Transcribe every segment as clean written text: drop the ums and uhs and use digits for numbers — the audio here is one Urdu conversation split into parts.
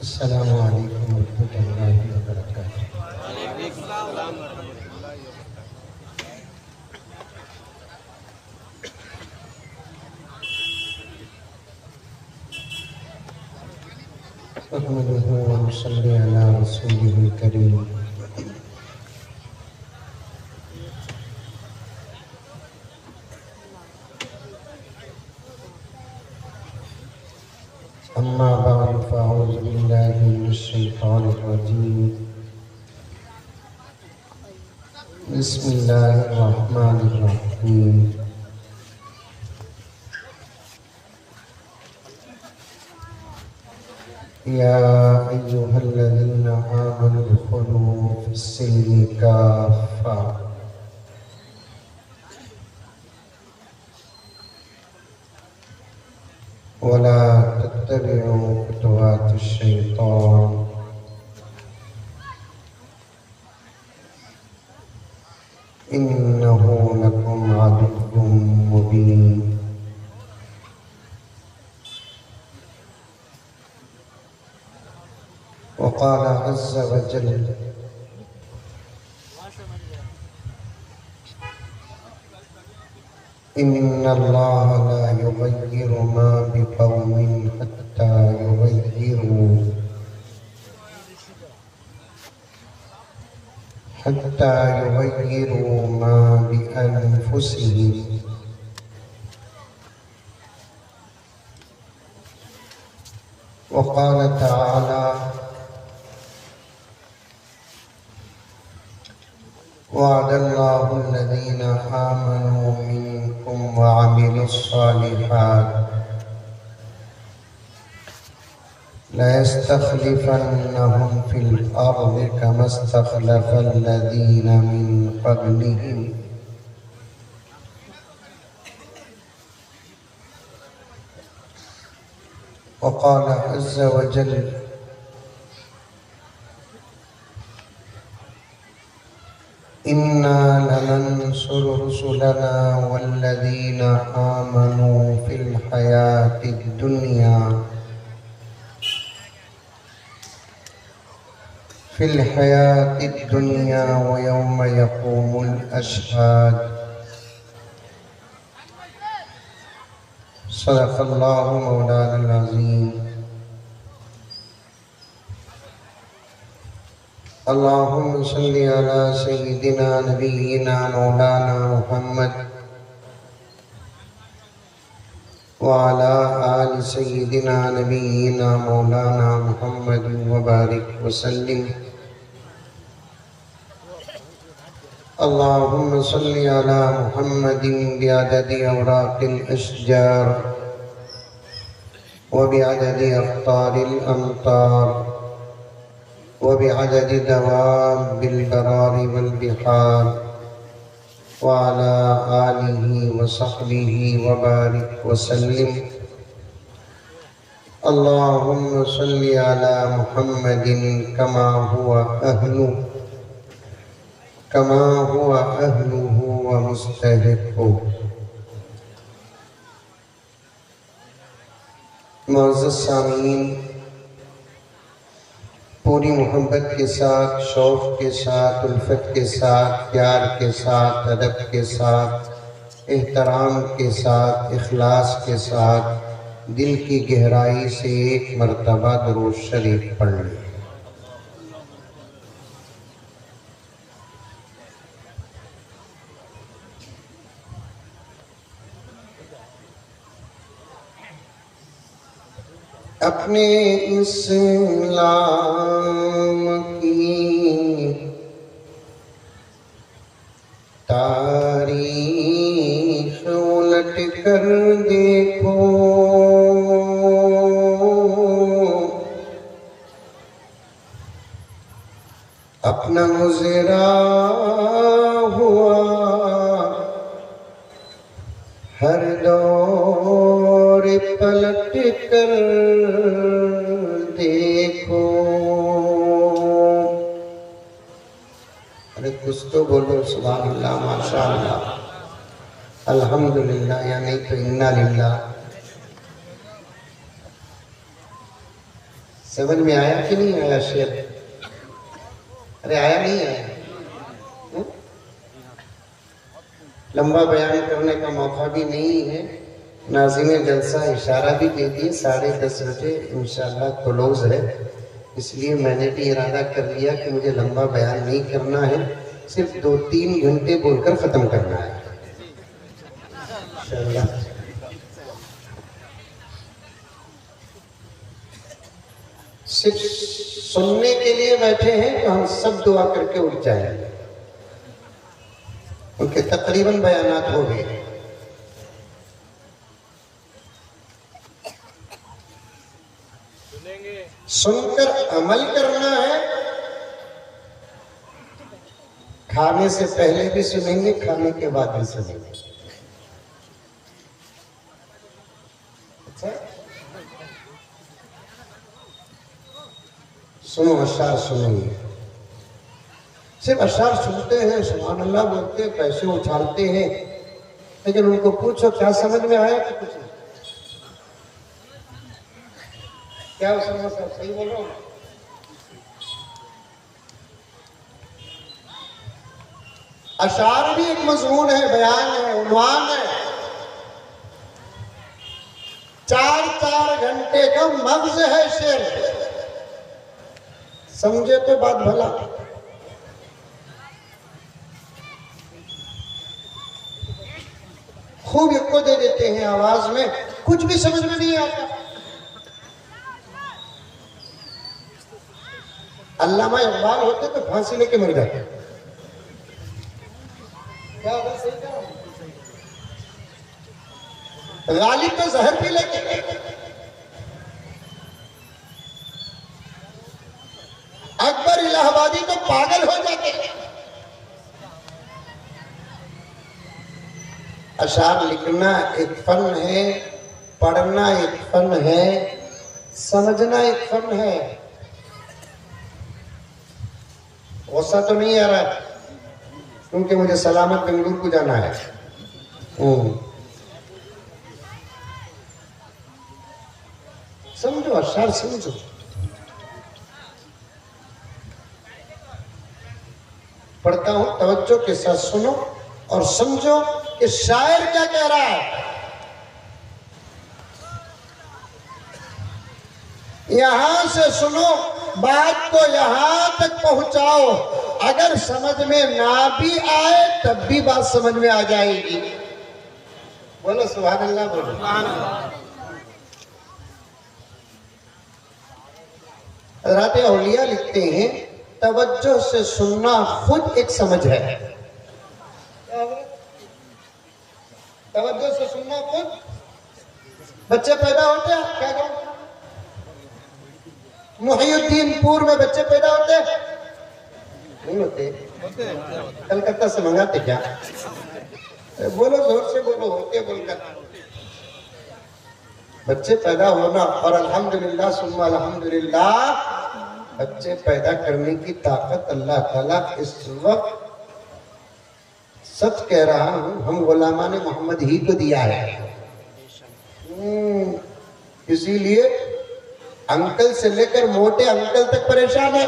السلام علیکم ورحمۃ اللہ وبرکاتہ۔ نحمدہ ونصلی علی رسولہ الکریم۔ اما بعد فاعوذ باللہ من الشیطان الرجیم۔ بسم اللہ الرحمن الرحیم۔ یا ایہا الذین آمنوا ادخلوا فی السلم کافہ ولا تتبعوا خطوات الشیطان انہ لکم عدو مبین۔ وقال عز وجل ان اللہ لا یغیر ما بقوم حتی یغیروا ما بانفسهم۔ وقال تعالی وعد اللہ الذین آمنوا منکم وعملوا الصالحات لَيَسْتَخْلِفَنَّهُمْ فِي الْأَرْضِ كَمَا اسْتَخْلَفَ الَّذِينَ مِنْ قَبْلِهِمْ وقال عز وجل إِنَّا لَنَنْصُرُ رُسُلَنَا وَالَّذِينَ آمَنُوا فِي الْحَيَاةِ الدُّنْيَا وَيَوْمَ يَقُومُ الْأَشْهَادُ۔ صدق اللہ مولانا العظیم۔ اللہم صلی علی سیدنا نبینا مولانا محمد وعلی آل سیدنا نبینا مولانا محمد وبارک وسلم۔ اللہم صلی علی محمد بعدد اوراق الاشجار وبعدد اقطار الامطار وبعدد دواب البرار والبحار وعلى آلہ وصحبہ وبارک وسلم۔ اللہم صلی علی محمد کما هو أهله ومستحقه۔ معزز سامعین، پوری محبت کے ساتھ، شوق کے ساتھ، الفت کے ساتھ، پیار کے ساتھ، ادب کے ساتھ، احترام کے ساتھ، اخلاص کے ساتھ، دل کی گہرائی سے ایک مرتبہ درود شریف پڑھ لیں۔ اپنے اسلام کی تاریخ الٹ کر دیکھو، اپنا گزرا ہوا ہر دور پلٹ کر دیکھو۔ ارے کچھ تو بولو، سبحان اللہ، ماشاءاللہ، الحمدللہ، یا نہیں تو انا للہ۔ سمجھ میں آیا کہ نہیں آیا شعر؟ ارے آیا نہیں آیا؟ لمبا بیان کرنے کا موقع بھی نہیں ہے، ناظرین جلسہ اشارہ بھی دے دیے 10:30 بجے انشاءاللہ کلوز ہے، اس لیے میں نے بھی ارادہ کر لیا کہ مجھے لمبا بیان نہیں کرنا ہے، صرف 2-3 گھنٹے بول کر ختم کرنا ہے انشاءاللہ۔ صرف سننے کے لیے بیٹھے ہیں تو ہم سب دعا کر کے اٹھ جائیں گے، کیونکہ تقریباً بیانات ہو گئے۔ سن کر عمل کرنا ہے، کھانے سے پہلے بھی سنیں گے، کھانے کے بعد بھی سنیں گے۔ اچھا سنو، اشعار سنیں گے، صرف اشعار سنتے ہیں، سبحان اللہ بولتے ہیں، پیسے اچھالتے ہیں، لیکن ان کو پوچھو کیا سمجھ میں آیا کہ کچھ نہیں؟ کیا اسلام صاحب صحیح بول رہا ہوں؟ اشعار بھی ایک مضمون ہے، بیان ہے، عنوان ہے، 4 گھنٹے کا مغز ہے شعر، سمجھے تو بات بھلا۔ خوب ایک دے دیتے ہیں آواز میں، کچھ بھی سمجھ میں نہیں آتا۔ علامہ اقبال ہوتے تو پھانسی لے کے مر جاتے۔ کیا ہوگا؟ صحیح کہا؟ غالب تو زہر پی لے کے، اکبر الہ آبادی تو پاگل ہو جاتے۔ اشعار لکھنا ایک فن ہے، پڑھنا ایک فن ہے، سمجھنا ایک فن ہے۔ غصہ تو نہیں آ رہا کیونکہ مجھے سلامت بنگلور کو جانا ہے۔ سمجھو اشعار، سمجھو، پڑھتا ہوں توجہ کے ساتھ سنو اور سمجھو کہ شاعر کیا کہہ رہا ہے۔ یہاں سے سنو، بات کو یہاں تک پہنچاؤ، اگر سمجھ میں نہ بھی آئے تب بھی بات سمجھ میں آ جائے گی۔ بولو سبحان اللہ، بولو سبحان اللہ۔ حضرات اولیاء لکھتے ہیں توجہ سے سننا خود ایک سمجھ ہے۔ توجہ سے سننا خود، بچے پیدا ہوتے ہیں، کیا کہوں، محی الدین پور میں بچے پیدا ہوتے نہیں ہوتے؟ کلکتہ سے منگاتے کیا؟ بولو زور سے بولو، ہوتے بول کر۔ بچے پیدا ہونا اور الحمدللہ ثم الحمدللہ بچے پیدا کرنے کی طاقت اللہ تعالیٰ اس وقت، سچ کہہ رہا ہوں، ہم غلامان محمد ہی کو دیا ہے۔ اسی لیے انکل سے لے کر موٹے انکل تک پریشان ہے۔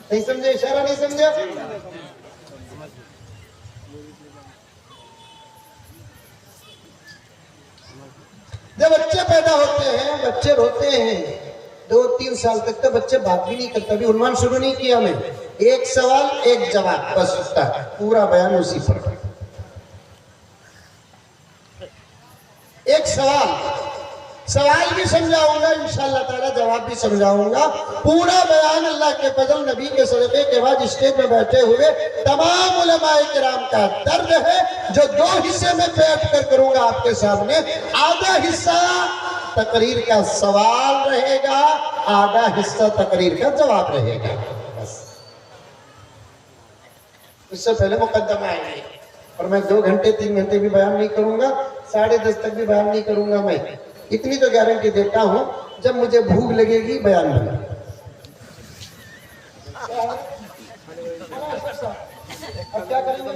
نہیں سمجھے اشارہ؟ نہیں سمجھے؟ جب بچے پیدا ہوتے ہیں، بچے روتے ہیں، 2-3 سال تک تو بچے بات بھی نہیں کرتا۔ ابھی عنوان شروع نہیں کیا میں، ایک سوال ایک جواب بس ہوتا ہے، پورا بیان اسی پر۔ ایک سوال بھی سمجھاؤں گا انشاءاللہ تعالی، جواب بھی سمجھاؤں گا، پورا بیان اللہ کے فضل نبی کے صدقے کے بعد اسٹیج میں بیٹھے ہوئے تمام علماء کرام کا درد ہے، جو 2 حصے میں بیٹھ کر کروں گا آپ کے سامنے۔ آدھا حصہ تقریر کا سوال رہے گا، آدھا حصہ تقریر کا جواب رہے گا، بس۔ اس سے پہلے مقدمہ آئیں گے، اور میں 2 گھنٹے 3 گھنٹے بھی بیان نہیں کروں گا، 10:30 تک بھی بیان نہیں کروں گا۔ میں اتنی تو گارنٹی دیتا ہوں، جب مجھے بھوک لگے گی بیان بنا۔ اب کیا کریں گے؟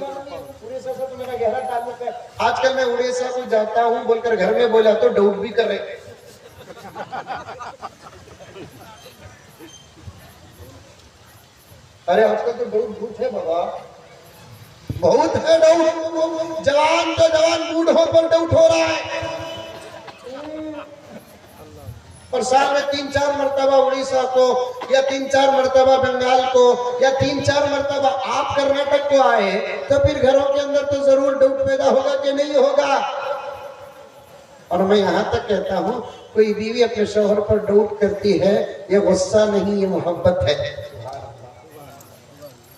اڑیسہ سے تو میرا گہرا تعلق ہے، آج کل میں اڑیسہ کو جاتا ہوں بول کر گھر میں بولا تو ڈاؤٹ بھی کر رہے۔ ارے آپ کا تو بہت بھوت ہے بابا، بہت ہے ڈاؤٹ، جوان تو جوان بوڑھوں پر ڈاؤٹ ہو رہا ہے۔ اور سال میں 3-4 مرتبہ اڑیسہ کو، یا 3-4 مرتبہ بنگال کو، یا 3-4 مرتبہ آپ کرناٹک کو آئے، تو پھر گھروں کے اندر تو ضرور ڈاؤٹ پیدا ہوگا کہ نہیں ہوگا۔ اور میں یہاں تک کہتا ہوں، کوئی بیوی اپنے شوہر پر ڈاؤٹ کرتی ہے، یہ غصہ نہیں، یہ محبت ہے۔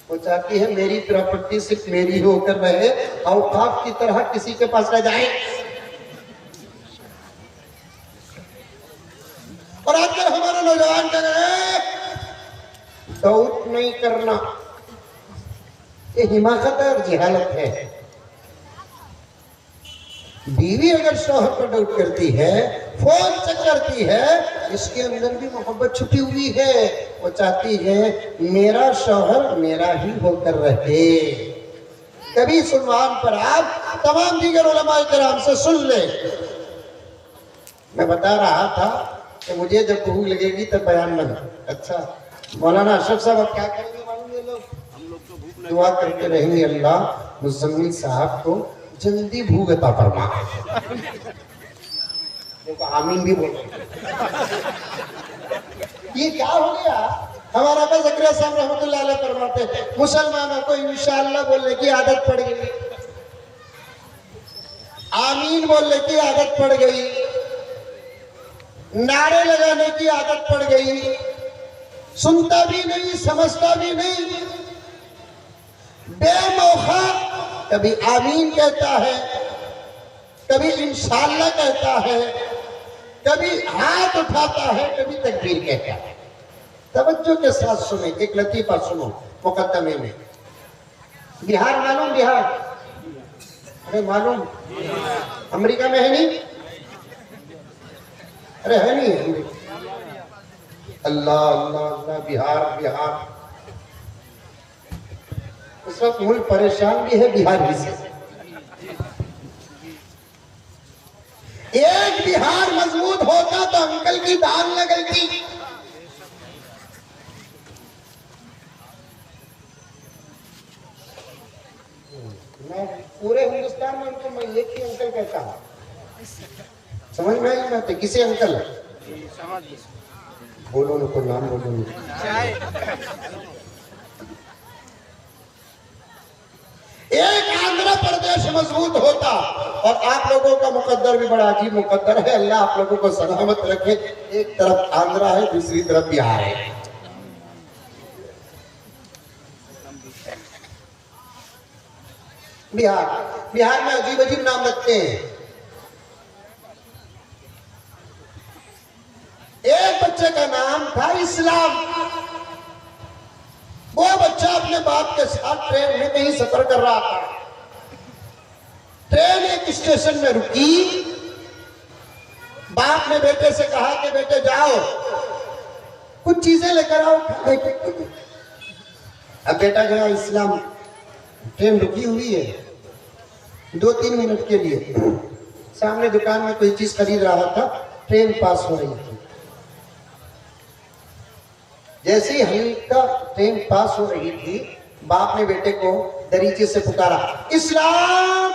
وہ چاہتی ہے میری پراپرٹی صرف میری ہو کر رہے، اوقاف کی طرح کسی کے پاس نہ جائے۔ اور آج کل ہمارے نوجوان کہہ رہے ہیں ڈاؤٹ نہیں کرنا، یہ حماقت ہے اور جہالت ہے۔ بیوی اگر شوہر پر ڈاؤٹ کرتی ہے، فون چیک کرتی ہے، اس کے اندر بھی محبت چھپی ہوئی ہے۔ وہ چاہتی ہے میرا شوہر میرا ہی ہو کر رہے۔ کبھی عنوان پر آپ تمام دیگر علماء کرام سے سن لیں۔ میں بتا رہا تھا کہ مجھے جب بھوک لگے گی تب بیان بنا۔ اچھا مولانا اشرف صاحب اب کیا کریں گے معلوم ہے؟ لوگ دعا کرتے رہیں گے اللہ مزمل صاحب کو جلدی بھوک عطا فرما۔ دیکھو آمین بھی بولیں گے۔ یہ کیا ہو گیا؟ ہمارا ابا زکریا صاحب رحمۃ اللہ علیہ فرماتے ہیں مسلمانوں کو انشاءاللہ بولنے کی عادت پڑ گئی، آمین بولنے کی عادت پڑ گئی، نعرے لگانے کی عادت پڑ گئی، سنتا بھی نہیں سمجھتا بھی نہیں، بے موقع کبھی آمین کہتا ہے، کبھی انشاءاللہ کہتا ہے، کبھی ہاتھ اٹھاتا ہے، کبھی تکبیر کہتا ہے۔ توجہ کے ساتھ سنیں، ایک لطیفہ سنو مقدمے میں۔ بہار معلوم؟ بہار ارے معلوم، امریکہ میں ہے نہیں؟ ارے ہے نہیں؟ اللہ اللہ اللہ، بہار بہار، اس وقت ملک پریشان بھی ہے بہار بھی سے۔ ایک بہار مضبوط ہوتا تو انکل کی دان نہ گلتی۔ میں پورے ہندوستان میں ان کو میں ایک ہی انکل کہتا ہوں، سمجھ میں آئی بات ہے؟ کسی انکل بولو نا، کوئی نام بولو نا۔ ایک آندھرا پردیش مضبوط ہوتا، اور آپ لوگوں کا مقدر بھی بڑا عجیب مقدر ہے، اللہ آپ لوگوں کو سلامت رکھے۔ ایک طرف آندھرا ہے، دوسری طرف بہار ہے۔ بہار میں عجیب عجیب نام رکھتے ہیں۔ ایک بچے کا نام تھا اسلام۔ وہ بچہ اپنے باپ کے ساتھ ٹرین میں کہیں سفر کر رہا تھا، ٹرین ایک اسٹیشن میں رکی، باپ نے بیٹے سے کہا کہ بیٹے جاؤ کچھ چیزیں لے کر آؤ کھانے کی۔ اب بیٹا گیا، اسلام ٹرین رکی ہوئی ہے 2-3 منٹ کے لیے، سامنے دکان میں کوئی چیز خرید رہا تھا، ٹرین پاس ہو رہی تھی۔ جیسے ہی ہلکا ٹرین پاس ہو رہی تھی، باپ نے بیٹے کو دریچے سے پکارا، اسلام!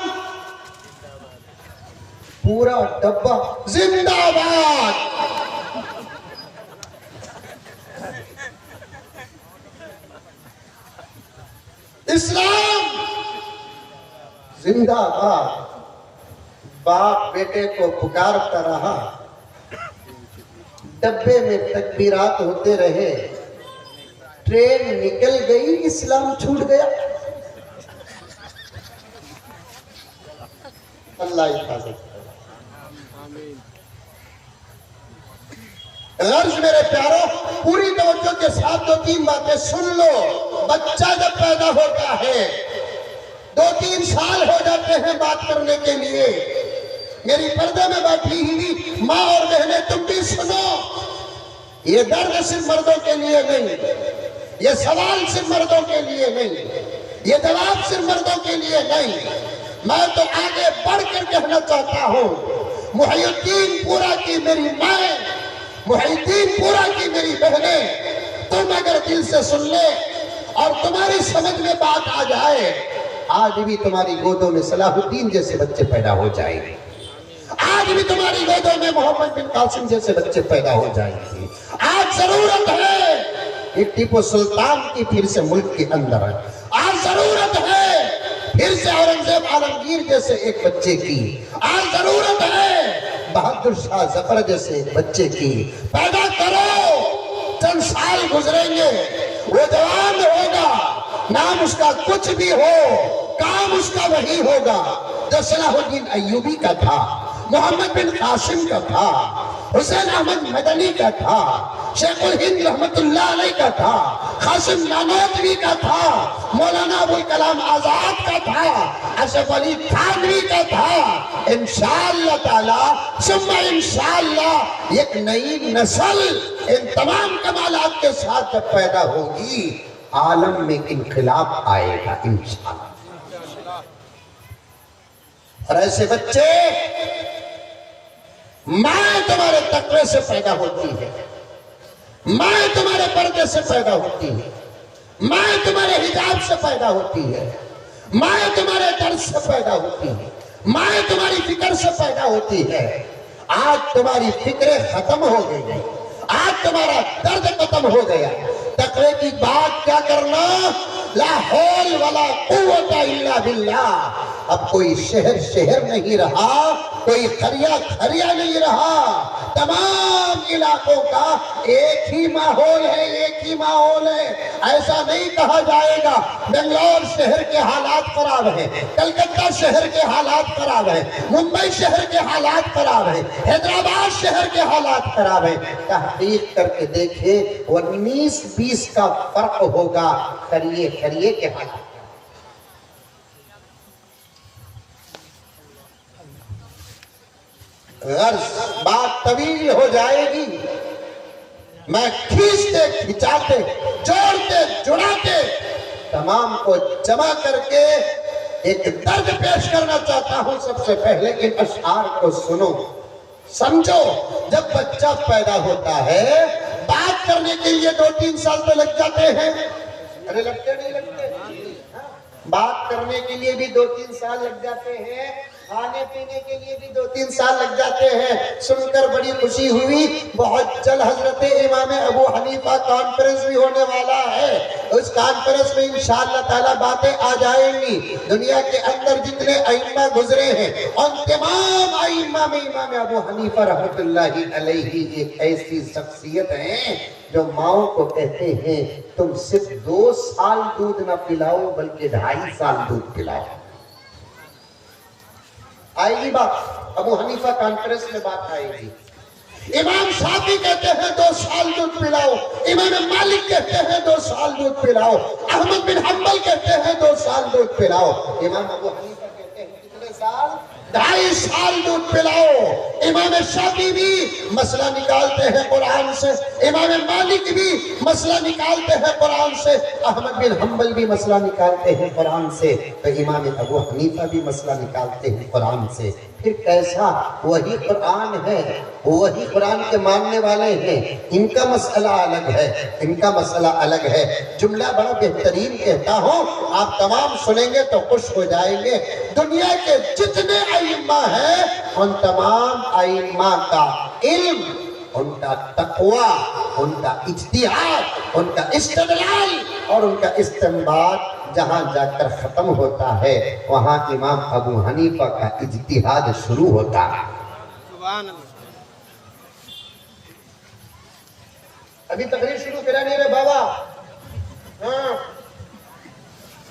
پورا ڈبہ زندہ باد! اسلام زندہ باد! باپ بیٹے کو پکارتا رہا، ڈبے میں تکبیرات ہوتے رہے، ٹرین نکل گئی، اسلام چھوٹ گیا۔ اللہ حفاظت کرے۔ غرض میرے پیاروں، پوری توجہ کے ساتھ 2-3 باتیں سن لو۔ بچہ جب پیدا ہوتا ہے 2-3 سال ہو جاتے ہیں بات کرنے کے لیے۔ میری پردے میں بیٹھی ہوئی ماں اور بہنیں تم بھی سنو، یہ درد صرف مردوں کے لیے نہیں، یہ سوال صرف مردوں کے لیے نہیں، یہ جواب صرف مردوں کے لیے نہیں، میں تو آگے بڑھ کر کہنا چاہتا ہوں، محی الدین پورا کی میری مائیں، محی الدین پورا کی میری بہنیں، تم اگر دل سے سن لے اور تمہاری سمجھ میں بات آ جائے، آج بھی تمہاری گودوں میں صلاح الدین جیسے بچے پیدا ہو جائیں گے، آج بھی تمہاری گودوں میں محمد بن قاسم جیسے بچے پیدا ہو جائیں گے۔ آج ضرورت ہے ایک ٹیپو سلطان کی پھر سے ملک کے اندر ہے، آج ضرورت ہے پھر سے اورنگزیب عالمگیر جیسے ایک بچے کی، آج ضرورت ہے بہادر شاہ ظفر جیسے ایک بچے کی، پیدا کرو۔ چند سال گزریں گے، وہ جوان ہوگا، نام اس کا کچھ بھی ہو، کام اس کا وہی ہوگا جو صلاح الدین ایوبی کا تھا، محمد بن قاسم کا تھا، حسین احمد مدنی کا تھا، شیخ الہند رحمت اللہ علیہ کا تھا، قاسم نانوتوی کا تھا، مولانا ابوالکلام آزاد کا تھا، اشرف علی تھانوی کا تھا۔ انشاءاللہ تعالی ثم انشاءاللہ ایک نئی نسل ان تمام کمالات کے ساتھ جب پیدا ہوگی، عالم میں انقلاب آئے گا انشاءاللہ۔ اور ایسے بچے ماں تمہارے تقوی سے پیدا ہوتی ہے، ماں تمہارے پردے سے پیدا ہوتی ہے، ماں تمہارے حجاب سے پیدا ہوتی ہے، ماں تمہارے درس سے پیدا ہوتی ہے، ماں تمہاری فکر سے پیدا ہوتی ہے۔ آج تمہاری فکریں ختم ہو گئی، آج تمہارا درد ختم ہو گیا۔ تقوی کی بات کیا کرنا، لا حول ولا قوت الا باللہ۔ اب کوئی شہر نہیں رہا، کوئی قریہ نہیں رہا، تمام علاقوں کا ایک ہی ماحول ہے، ایک ہی ماحول ہے۔ ایسا نہیں کہا جائے گا بنگلور شہر کے حالات خراب ہیں، کلکتہ شہر کے حالات خراب ہیں، ممبئی شہر کے حالات خراب ہیں، حیدرآباد شہر کے حالات خراب ہیں۔ تحقیق کر کے دیکھیں 19-20 کا فرق ہوگا قریے کے حالات۔ غرض بات طویل ہو جائے گی، میں کھینچتے کھچاتے جوڑتے جڑاتے تمام کو جمع کر کے ایک درد پیش کرنا چاہتا ہوں۔ سب سے پہلے ان اشعار کو سنو، سمجھو۔ جب بچہ پیدا ہوتا ہے بات کرنے کے لیے 2-3 سال تو لگ جاتے ہیں، ارے لگتے نہیں لگتے؟ بات کرنے کے لیے بھی 2-3 سال لگ جاتے ہیں، کھانے پینے کے لیے بھی 2-3 سال لگ جاتے ہیں۔ سن کر بڑی خوشی ہوئی، بہت جلد حضرت امام ابو حنیفہ کانفرنس بھی ہونے والا ہے۔ اس کانفرنس میں انشاءاللہ تعالی باتیں آ جائیں گی۔ دنیا کے اندر جتنے ائمہ گزرے ہیں ان تمام ائمہ میں امام ابو حنیفہ رحمت اللہ علیہ ایک ایسی شخصیت ہیں جو ماؤں کو کہتے ہیں تم صرف 2 سال دودھ نہ پلاؤ بلکہ 2.5 سال دودھ پلاؤ۔ آئے گی بات، ابو حنیفہ کانفرنس میں بات آئے گی۔ امام شافعی کہتے ہیں 2 سال دودھ پلاؤ، امام مالک کہتے ہیں 2 سال دودھ پلاؤ، احمد بن حنبل کہتے ہیں 2 سال دودھ پلاؤ، امام ابو حنیفہ کہتے ہیں کتنے سال؟ 2.5 سال دودھ پلاؤ۔ امام شافعی بھی مسئلہ نکالتے ہیں قرآن سے، امام مالک بھی مسئلہ نکالتے ہیں قرآن سے، احمد بن حنبل بھی مسئلہ نکالتے ہیں قرآن سے، تو امام ابو حنیفہ بھی مسئلہ نکالتے ہیں قرآن سے۔ پھر کیسا؟ وہی قرآن ہے، وہی قرآن کے ماننے والے ہیں، ان کا مسئلہ الگ ہے، ان کا مسئلہ الگ ہے۔ جملہ بڑا بہترین کہتا ہوں، آپ تمام سنیں گے تو خوش ہو جائیں گے۔ دنیا کے جتنے ائمہ ہیں ان تمام ائمہ کا علم، ان کا تقوی، ان کا اجتہاد، ان کا استدلال اور ان کا استنباط جہاں جا کر ختم ہوتا ہے وہاں امام ابو حنیفہ کا اجتہاد شروع ہوتا ہے۔ سبحان اللہ۔ ابھی تقریر شروع کرا نہیں رہے بابا، ہاں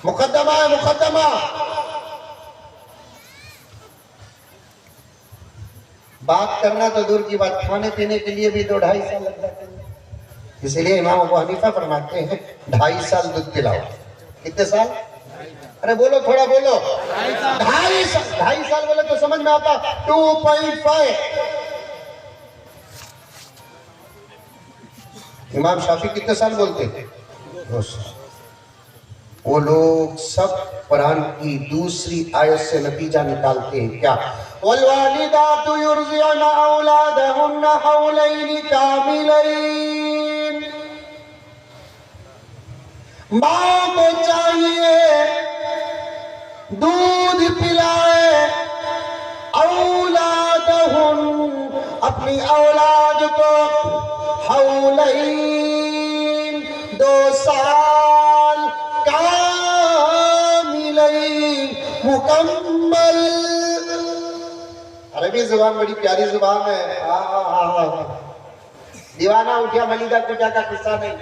مقدمہ ہے مقدمہ۔ بات کرنا تو دور کی بات، کھانے پینے کے لیے بھی 2-2.5 سال لگ جاتے ہیں۔ اس لیے امام ابو حنیفہ فرماتے ہیں 2.5 سال دودھ پلاؤ۔ کتنے سال؟ ارے بولو تھوڑا بولو۔ 2.5 سال بولے تو سمجھ میں آتا 2.5۔ امام شافعی کتنے سال بولتے ہیں؟ 2 سال۔ وہ لوگ سب قرآن کی دوسری آیت سے نتیجہ نکالتے ہیں کیا؟ والوالدات يرضعن أولادهن حولين كاملين۔ ماں کو چاہیے دودھ پلائے اولادہم، اپنی اولاد کو حولین 2 سال کاملین مکمل۔ عربی زبان بڑی پیاری زبان ہے، دیوانہ اٹھیا ملیدہ کجا کا قصہ نہیں۔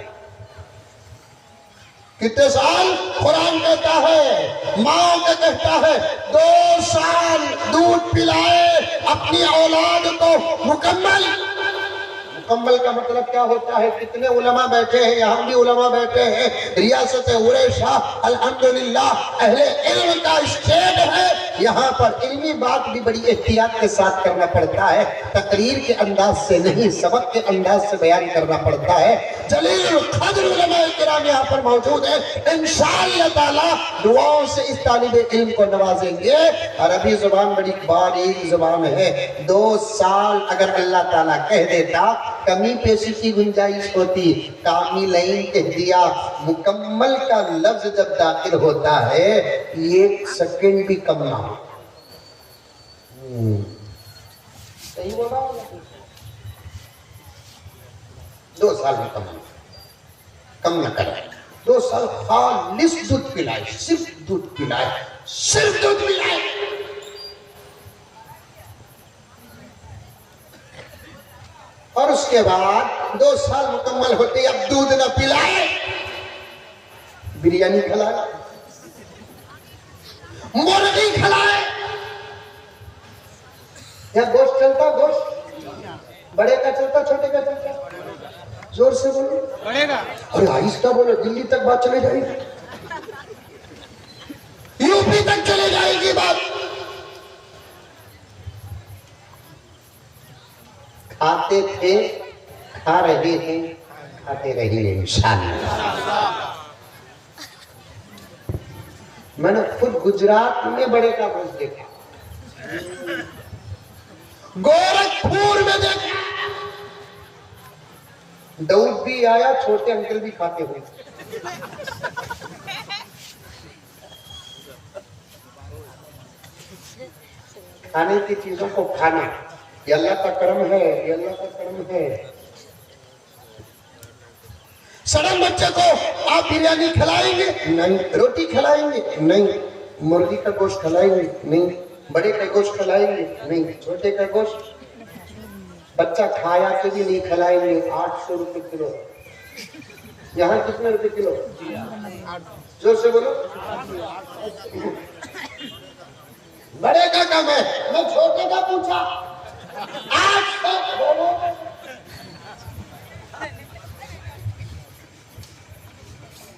کتنے سال؟ قرآن کہتا ہے، ماں کا کہتا ہے 2 سال دودھ پلائے اپنی اولاد کو مکمل۔ مکمل کا مطلب کیا ہوتا ہے؟ کتنے علماء بیٹھے ہیں، یہاں بھی علماء بیٹھے ہیں، ریاست عریشہ الحمدللہ اہل علم کا اسٹیٹ ہے، یہاں پر علمی بات بھی بڑی احتیاط کے ساتھ کرنا پڑتا ہے، تقریر کے انداز سے نہیں، سبق کے انداز سے بیان کرنا پڑتا ہے۔ جلیل القدر علماء کرام یہاں پر موجود ہیں، انشاءاللہ تعالی دعاؤں سے اس طالب علم کو نوازیں گے۔ عربی زبان بڑی باریک زبان ہے، 2 سال اگر اللہ تعالیٰ کہہ دیتا کمی پیشی کی گنجائش ہوتی، کاملین کہہ دیا، مکمل کا لفظ جب داخل ہوتا ہے 1 سیکنڈ بھی کم نہ ہو۔ صحیح بولا؟ 2 سال میں کم نہ کرائے، 2 سال خالص دودھ پلائے، صرف دودھ پلائے، صرف دودھ پلائے۔ اور اس کے بعد 2 سال مکمل ہوتے اب دودھ نہ پلائے، بریانی کھلائے، مرغی کھلائے۔ یا گوشت چلتا، گوشت بڑے کا چلتا چھوٹے کا چلتا؟ زور سے بولو، ارے آہستہ بولو، دلی تک بات چلے جائے گی، یو پی تک چلے جائے گی بات۔ کھاتے تھے، کھا رہے ہیں، کھاتے رہیں گے انشاءاللہ۔ میں نے خود گجرات میں بڑے کا گوشت دیکھا، گورکھپور میں دیکھا، دعوت بھی آیا، چھوٹے انکل بھی کھاتے ہوئے۔ کھانے کی چیزوں کو کھانا یہ اللہ کا کرم ہے، یہ اللہ کا کرم ہے۔ سڑن بچے کو آپ بریانی کھلائیں گے؟ نہیں۔ روٹی کھلائیں گے؟ نہیں۔ مرغی کا گوشت کھلائیں گے؟ نہیں۔ بڑے کا گوشت کھلائیں گے؟ نہیں۔ چھوٹے کا گوشت بچہ کھایا کے بھی نہیں کھلائیں گے۔ 800 روپے کلو۔ یہاں کتنے روپے کلو؟ زور سے بولو۔ بڑے کا کم ہے، میں چھوٹے کا پوچھا 800 بولو۔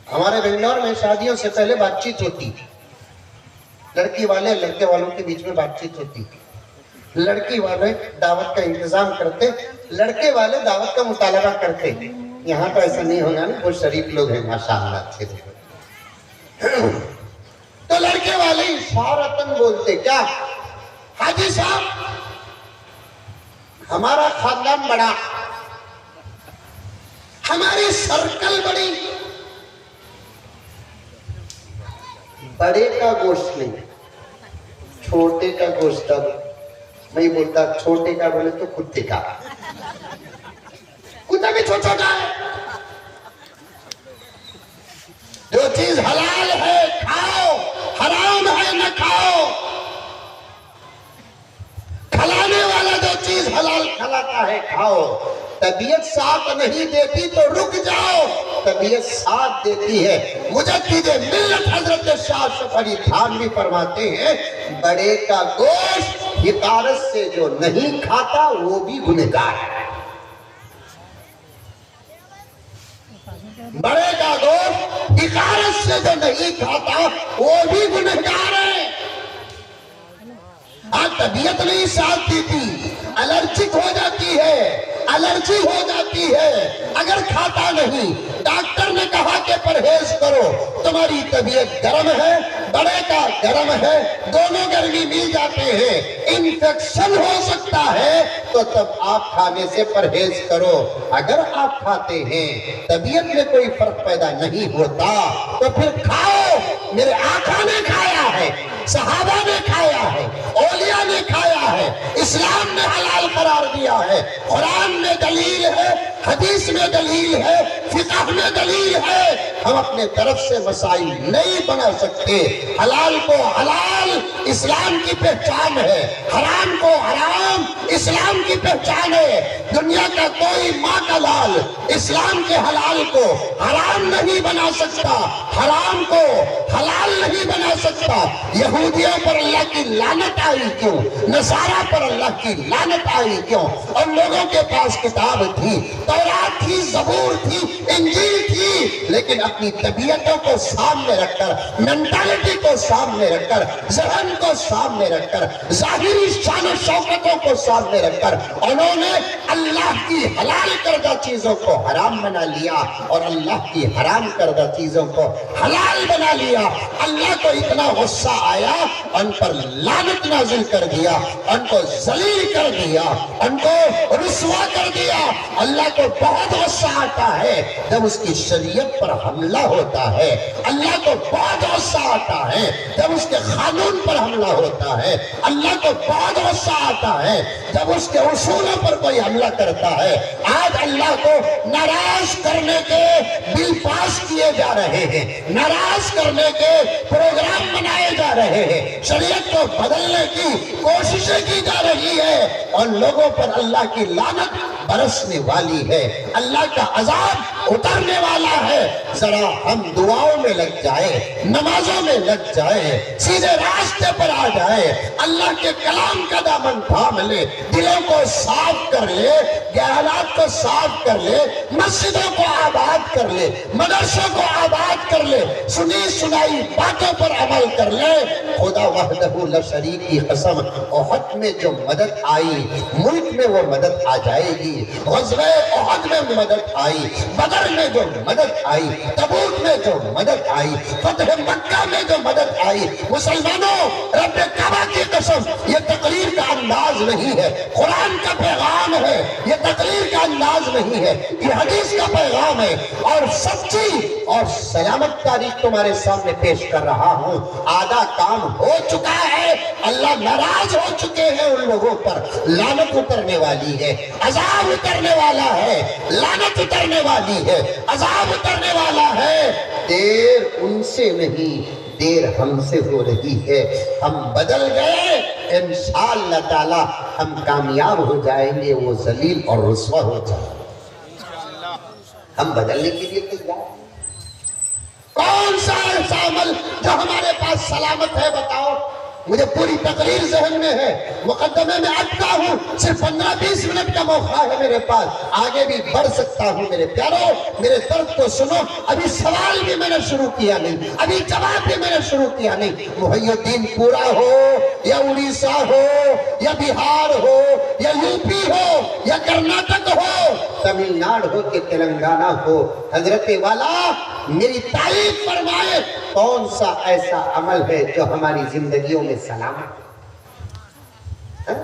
ہمارے بنگلور میں شادیوں سے پہلے بات چیت ہوتی، لڑکی والے لڑکے والوں کے بیچ میں بات چیت ہوتی، لڑکی والے دعوت کا انتظام کرتے، لڑکے والے دعوت کا مطالبہ کرتے۔ یہاں تو ایسا نہیں ہوگا نا، وہ شریف لوگ ہیں ماشاءاللہ اچھے لوگ۔ تو لڑکے والے اشارتاً بولتے کیا؟ حاجی صاحب ہمارا خاندان بڑا، ہماری سرکل بڑی، بڑے کا گوشت نہیں، چھوٹے کا گوشت۔ اب میں بولتا چھوٹے کا بولے تو کتے کا، کتا بھی چھوٹا ہے۔ جو چیز حلال ہے کھاؤ، حرام ہے نہ کھاؤ۔ کھلانے والا جو چیز حلال کھلاتا ہے کھاؤ۔ طبیعت ساتھ نہیں دیتی تو رک جاؤ، طبیعت ساتھ دیتی ہے۔ مجدد ملت حضرت شاہ اشرف علی تھانوی فرماتے ہیں بڑے کا گوشت حقارت سے جو نہیں کھاتا وہ بھی گنہگار ہے۔ بڑے کا گوشت حقارت سے جو نہیں کھاتا وہ بھی گنہگار ہے۔ آج طبیعت نہیں ساتھ دیتی، الرجک ہو جاتی ہے، الرجی ہو جاتی ہے، اگر کھاتا نہیں۔ ڈاکٹر نے کہا کہ پرہیز کرو، تمہاری طبیعت گرم ہے، بڑے کا گرم ہے، دونوں گرمی مل جاتے ہیں، ان انفیکشن ہو سکتا ہے تو تب آپ کھانے سے پرہیز کرو. اگر آپ کھاتے ہیں طبیعت میں کوئی فرق پیدا نہیں ہوتا تو پھر کھاؤ. میرے آقا نے کھایا ہے, صحابہ نے کھایا ہے, اولیاء نے کھایا ہے, اسلام نے حلال قرار دیا ہے, قرآن میں دلیل ہے, حدیث میں دلیل ہے, فقہ میں دلیل ہے. ہم اپنے طرف سے مسائل نہیں بنا سکتے. حلال کو حلال اسلام کی پہچان ہے, حرام کو حرام اسلام کی پہچان ہے. دنیا کا کوئی ماں کا لال اسلام کے حلال کو حرام نہیں بنا سکتا, حرام کو حلال نہیں بنا سکتا. یہودیوں پر اللہ کی لعنت آئی کیوں, نصارہ پر اللہ کی لعنت آئی کیوں؟ اور لوگوں کے پاس کتاب تھی, تورات تھی, زبور تھی, انجیل تھی, لیکن اپنی طبیعتوں کو سامنے رکھ کر, مینٹالٹی کو سامنے رکھ کر, ذہن کو سامنے رکھ کر, ظاہری شان و شوکتوں کو سامنے رکھ کر انہوں نے اللہ کی حلال کردہ چیزوں کو حرام بنا لیا اور اللہ کی حرام کردہ چیزوں کو حلال بنا لیا. اللہ کو اتنا غصہ آیا, ان پر لعنت نازل کر دیا, ان کو ذلیل کر دیا, ان کو رسوا کر دیا. اللہ کو بہت غصہ آتا ہے جب اس کی شریعت پر حملہ ہوتا ہے. اللہ کو بہت غصہ آتا ہے جب اس کے قانون پر حملہ ہوتا ہے. اللہ کو بہت غصہ آتا ہے جب اس کے اصولوں پر کوئی حملہ کرتا ہے. آج اللہ کو ناراض کرنے کے بل پاس کیے جا رہے ہیں, ناراض کرنے کے پروگرام منائے جا رہے ہیں, شریعت کو بدلنے کی کوششیں کی جا رہی ہے. ان لوگوں پر اللہ کی لعنت برسنے والی ہے, اللہ کا عذاب اترنے والا ہے. ذرا ہم دعاؤں میں لگ جائیں, نمازوں میں لگ جائیں, سیدھے راستے پر آ جائیں, اللہ کے کلام کا دامن تھام لے, دلوں کو صاف کر لے, خیالات کو صاف کر لے, مسجدوں کو آباد کر لے, مدرسوں کو آباد کر لے, سنی سنائی باتوں پر عمل کر لے. خدا وحدہ لا شریک کی قسم, احد میں جو مدد آئی ملک میں وہ مدد آ جائے گی. غزوہ احد میں مدد آئی, بدر میں جو مدد آئی, تبوک میں جو مدد آئی, فتح مکہ میں جو مدد آئی. مسلمانوں, رب کعبہ کی قسم, یہ تقریر کا انداز نہیں ہے, قرآن کا پیغام ہے. یہ تقریر کا انداز نہیں ہے, یہ حدیث کا پیغام ہے. اور سچی اور سلامت تاریخ تمہارے سامنے پیش کر رہا ہوں. آدھا کام ہو چکا ہے, اللہ ناراض ہو چکے ہیں ان لوگوں پر. لعنت اترنے والی ہے, عذاب اترنے والا ہے, لعنت اترنے والی ہے, عذاب اترنے والا ہے. دیر ان سے نہیں, دیر ہم سے ہو رہی ہے. ہم بدل گئے, انشاءاللہ تعالی ہم کامیاب ہو جائیں گے, وہ ذلیل اور رسوا ہو جائیں گے. ہم بدلنے کے لیے تیار. کون سا ایسا عمل جو ہمارے پاس سلامت ہے بتاؤ؟ مجھے پوری تقریر ذہن میں ہے, مقدمے میں اٹکا ہوں, صرف 15-20 منٹ کا موقع ہے میرے پاس, آگے بھی بڑھ سکتا ہوں. میرے پیارو, میرے درد کو سنو. ابھی سوال بھی میں نے شروع کیا نہیں, ابھی جواب بھی میں نے شروع کیا نہیں. محی الدین پورا ہو یا اڑیسہ ہو یا بہار ہو یا یو پی ہو یا کرناٹک ہو, تمل ناڈ ہو کہ تلنگانہ ہو, حضرت والا میری تعریف فرمائے. کون سا ایسا عمل ہے جو ہماری زندگیوں میں سلامت ہے؟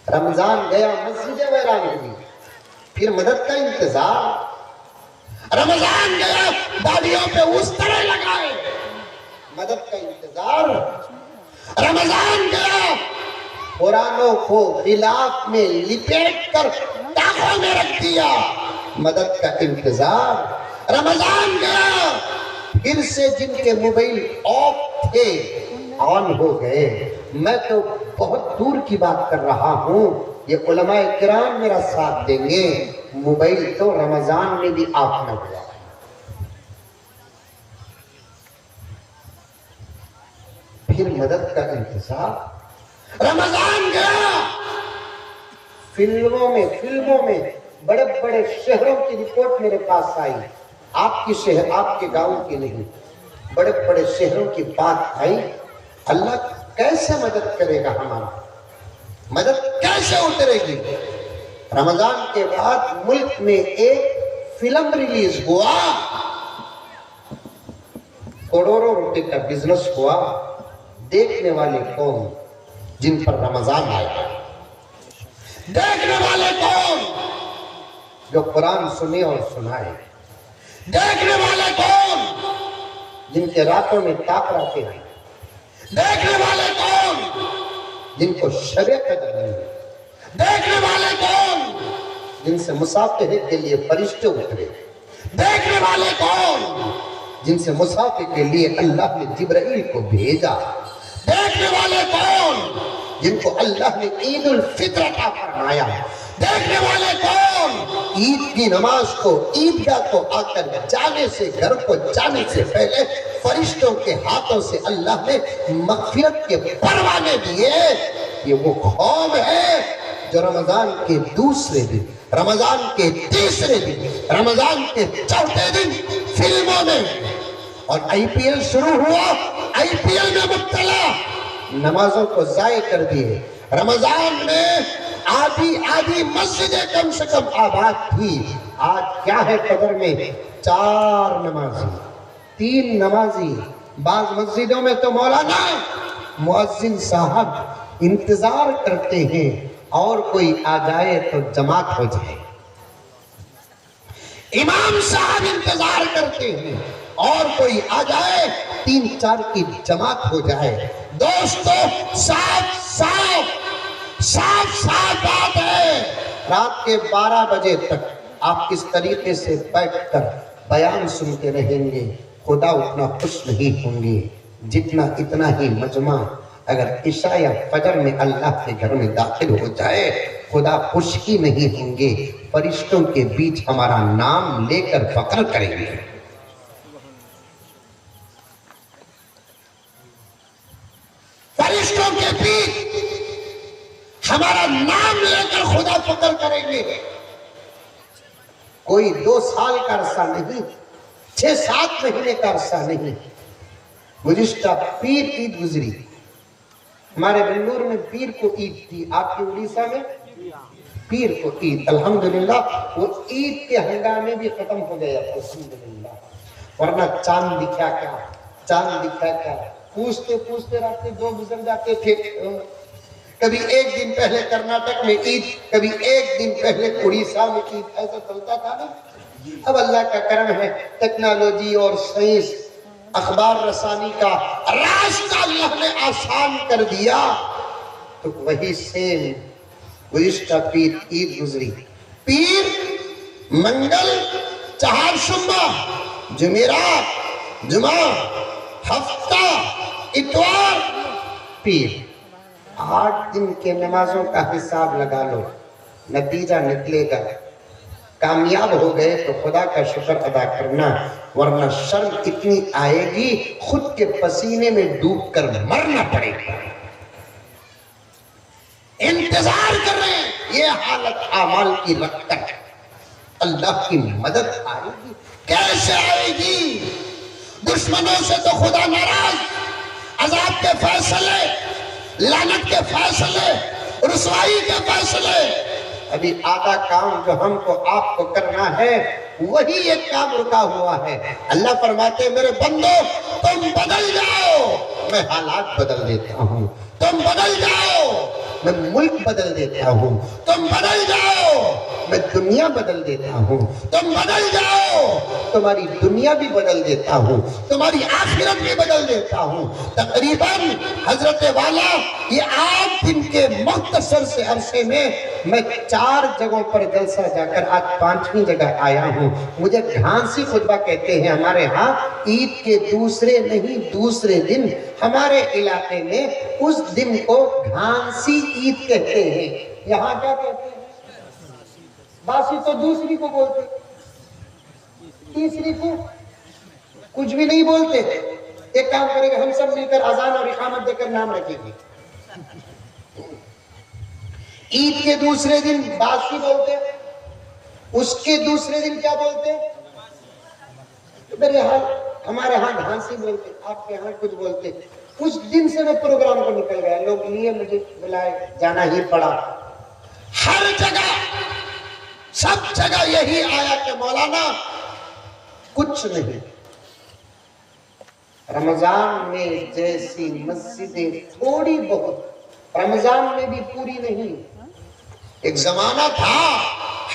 رمضان گیا, مسجدیں ویران ہوئی, پھر مدد کا انتظار. رمضان گیا, داڑیوں پہ اس طرح لگائے, مدد کا انتظار. رمضان گیا, قرآنوں کو غلاف میں لپیٹ کر ٹاخوں میں رکھ دیا, مدد کا انتظار. رمضان گیا, پھر سے جن کے موبائل آف تھے آن ہو گئے. میں تو بہت دور کی بات کر رہا ہوں, یہ علماء کرام میرا ساتھ دیں گے. موبائل تو رمضان میں بھی آف نہ ہوا. پھر مدد کا انتظار. رمضان گیا, فلموں میں بڑے بڑے شہروں کی رپورٹ میرے پاس آئی. آپ کی شہر, آپ کے گاؤں کی نہیں, بڑے بڑے شہروں کی بات آئی. اللہ کیسے مدد کرے گا ہمارا, مدد کیسے اترے گی؟ رمضان کے بعد ملک میں ایک فلم ریلیز ہوا, کروڑوں روپے کا بزنس ہوا. دیکھنے والے کون؟ جن پر رمضان آیا. دیکھنے والے کون؟ جو قرآن سنے اور سنائے. دیکھنے والے کون؟ جن کے راتوں میں تاکراتے ہیں. دیکھنے والے کون؟ جن کو شب قدر نہیں. دیکھنے والے کون؟ جن سے مصافحے کے لیے فرشتے اترے. دیکھنے والے کون؟ جن سے مصافحے کے لیے اللہ نے جبرائیل کو بھیجا. دیکھنے والے کون؟ جن کو اللہ نے عید الفطر عطا فرمایا. دیکھنے والے کون؟ عید کی نماز کو عیدگاہ کو آ کر جانے سے گھر کو جانے سے پہلے فرشتوں کے ہاتھوں سے اللہ نے مغفرت کے پروانے دیے. یہ وہ قوم ہے جو رمضان کے دوسرے دن، رمضان کے تیسرے دن، رمضان کے چوتھے دن فلموں میں، اور آئی پی ایل شروع ہوا، آئی پی ایل میں مبتلا، نمازوں کو ضائع کر دیے. رمضان میں آدھی مسجدیں کم سے کم آباد تھی. آج کیا ہے قدر میں؟ 4 نمازی، 3 نمازی. بعض مسجدوں میں تو مولانا مؤذن صاحب انتظار کرتے ہیں اور کوئی آ جائے تو جماعت ہو جائے. امام صاحب انتظار کرتے ہیں اور کوئی آ جائے 3-4 کی جماعت ہو جائے. دوستو صاف بات ہے. رات کے 12 بجے تک آپ کس طریقے سے بیٹھ کر بیان سنتے رہیں گے، خدا اتنا خوش نہیں ہوں گے جتنا اتنا ہی مجمع اگر عشاء یا فجر میں اللہ کے گھر میں داخل ہو جائے. خدا خوش ہی نہیں ہوں گے، فرشتوں کے بیچ ہمارا نام لے کر فخر کریں گے. فرشتوں کے بیچ ہمارا نام لے کر خدا فخر کریں گے. کوئی 2 سال کا عرصہ نہیں، 6-7 مہینے کا عرصہ نہیں. گزشتہ پیر عید گزری، ہمارے بنگلور میں پیر کو عید تھی، آپ کی اڑیسہ میں پیر کو عید. الحمدللہ وہ عید کے ہنگامے بھی ختم ہو گیا الحمدللہ. ورنہ چاند دکھا کیا، چاند دکھا کیا، پوچھتے رہتے 2 گزر جاتے تھے. کبھی 1 دن پہلے کرناٹک میں عید، کبھی 1 دن پہلے اڑیسہ میں عید، ایسا چلتا تھا نا. اب اللہ کا کرم ہے، ٹیکنالوجی اور سائنس، اخبار رسانی کا راستہ اللہ نے آسان کر دیا. تو وہی سیم گزشتہ پیر عید گزری. پیر منگل، چہارشنبہ، جمعرات، جمعہ، ہفتہ، اتوار، پیر. 8 دن کے نمازوں کا حساب لگا لو، نتیجہ نکلے گا. کامیاب ہو گئے تو خدا کا شکر ادا کرنا، ورنہ شرم اتنی آئے گی خود کے پسینے میں ڈوب کر مرنا پڑے گا. انتظار کر رہے ہیں. یہ حالت اعمال کی رکھ کر اللہ کی مدد آئے گی. کیسے آئے گی؟ دشمنوں سے تو خدا ناراض، عذاب کے فیصلے، لعنت کے فیصلے، رسوائی کے فیصلے. ابھی آدھا کام جو ہم کو آپ کو کرنا ہے وہی ایک کام رکا ہوا ہے. اللہ فرماتے ہیں میرے بندو تم بدل جاؤ، میں حالات بدل دیتا ہوں. تم بدل جاؤ، میں ملک بدل دیتا ہوں. تم بدل جاؤ، میں دنیا بدل دیتا ہوں. تم بدل جاؤ، تمہاری دنیا بھی بدل دیتا ہوں، تمہاری آخرت بھی بدل دیتا ہوں. تقریباً حضرت والا یہ 8 دن کے مختصر سے عرصے میں 4 جگہوں پر جلسہ جا کر آج 5ویں جگہ آیا ہوں. مجھے گھانسی خطبہ کہتے ہیں. ہمارے ہاں عید کے دوسرے دن ہمارے علاقے میں اس دن کو گھانسی عید کہتے ہیں. یہاں کیا کہتے ہیں؟ باسی تو دوسری کو بولتے، تیسری کو کچھ بھی نہیں بولتے. ایک کام کریں گے، ہم سب مل کر اذان اور اقامت دے کر نام رکھیں گے. عید کے دوسرے دن باسی بولتے، اس کے دوسرے دن کیا بولتے؟ میرے ہاں ہمارے ہاں گھانسی بولتے، آپ کے ہاں کچھ بولتے. اس دن سے میں پروگرام کو نکل گیا، لوگ لیے مجھے بلائے، جانا ہی پڑا. ہر جگہ سب جگہ یہی آیا کہ مولانا کچھ نہیں. رمضان میں جیسی مسجدیں تھوڑی بہت رمضان میں بھی پوری نہیں. ایک زمانہ تھا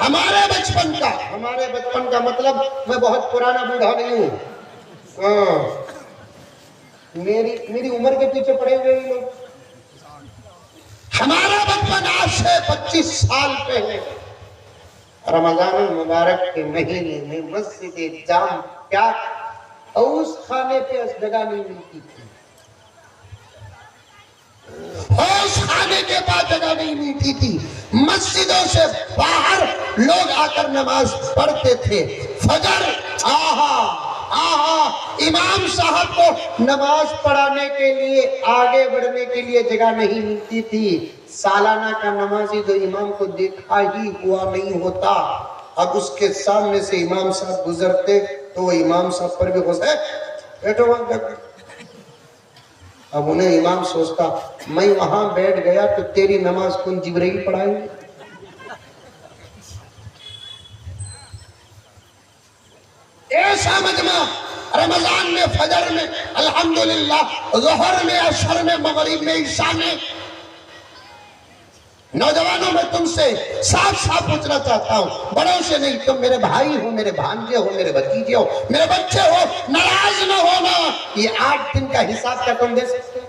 ہمارے بچپن کا مطلب میں بہت پرانا بوڑھا نہیں ہوں. میری عمر کے پیچھے پڑے ہوئے ہی لوگ. ہمارا بچپن آج سے 25 سال پہلے رمضان المبارک کے مہینے میں مسجد جام کیا اوس خانے پہ اس جگہ نہیں ملتی تھی. اوس خانے کے بعد جگہ نہیں ملتی تھی. مسجدوں سے باہر لوگ آ کر نماز پڑھتے تھے. فجر امام صاحب کو نماز پڑھانے کے لیے آگے بڑھنے کے لیے جگہ نہیں ملتی تھی. سالانہ کا نمازی جو امام کو دیکھا ہی ہوا نہیں ہوتا. اب اس کے سامنے سے امام صاحب گزرتے تو وہ امام صاحب پر بھی غصہ بیٹھو وہاں. اب انہیں امام سوچتا میں وہاں بیٹھ گیا تو تیری نماز کون جبرائیل پڑھائیں گے. ایسا مجمع رمضان میں فجر میں الحمدللہ ظہر میں عصر میں مغرب میں عشاء میں. نوجوانوں میں تم سے صاف پوچھنا چاہتا ہوں, بڑوں سے نہیں, تم میرے بھائی ہو, میرے بھانجے ہو, میرے بھتیجے ہو, میرے بچے ہو, ناراض نہ ہونا. یہ 8 دن کا حساب کیا تم دے سکتے ہو؟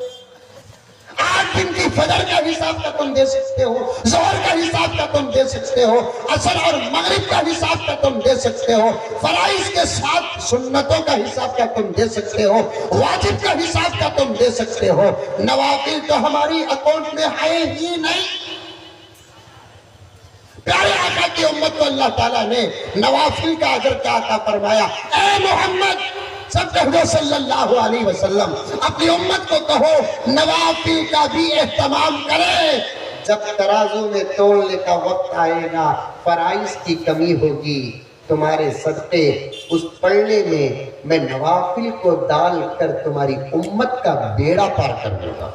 8 دن کی فجر کا حساب کا تم دے سکتے ہو, ظہر کا حساب کا تم دے سکتے ہو, عصر اور مغرب کا حساب کا تم دے سکتے ہو, فرائض کے ساتھ سنتوں کا حساب کا تم دے سکتے ہو, واجب کا حساب کا تم دے سکتے ہو. نوافل تو ہماری اکاؤنٹ میں ہے ہی نہیں. پیارے آقا کی امت کو اللہ تعالیٰ نے نوافل کا اجر کیا عطا فرمایا. اے محمد سب کہو صلی اللہ علیہ وسلم, اپنی امت کو کہو نوافل کا بھی اہتمام کرے. جب ترازو میں تولنے کا وقت آئے گا فرائض کی کمی ہوگی, تمہارے صدقے اس پلڑے میں نوافل کو ڈال کر تمہاری امت کا بیڑا پار کر دوں گا.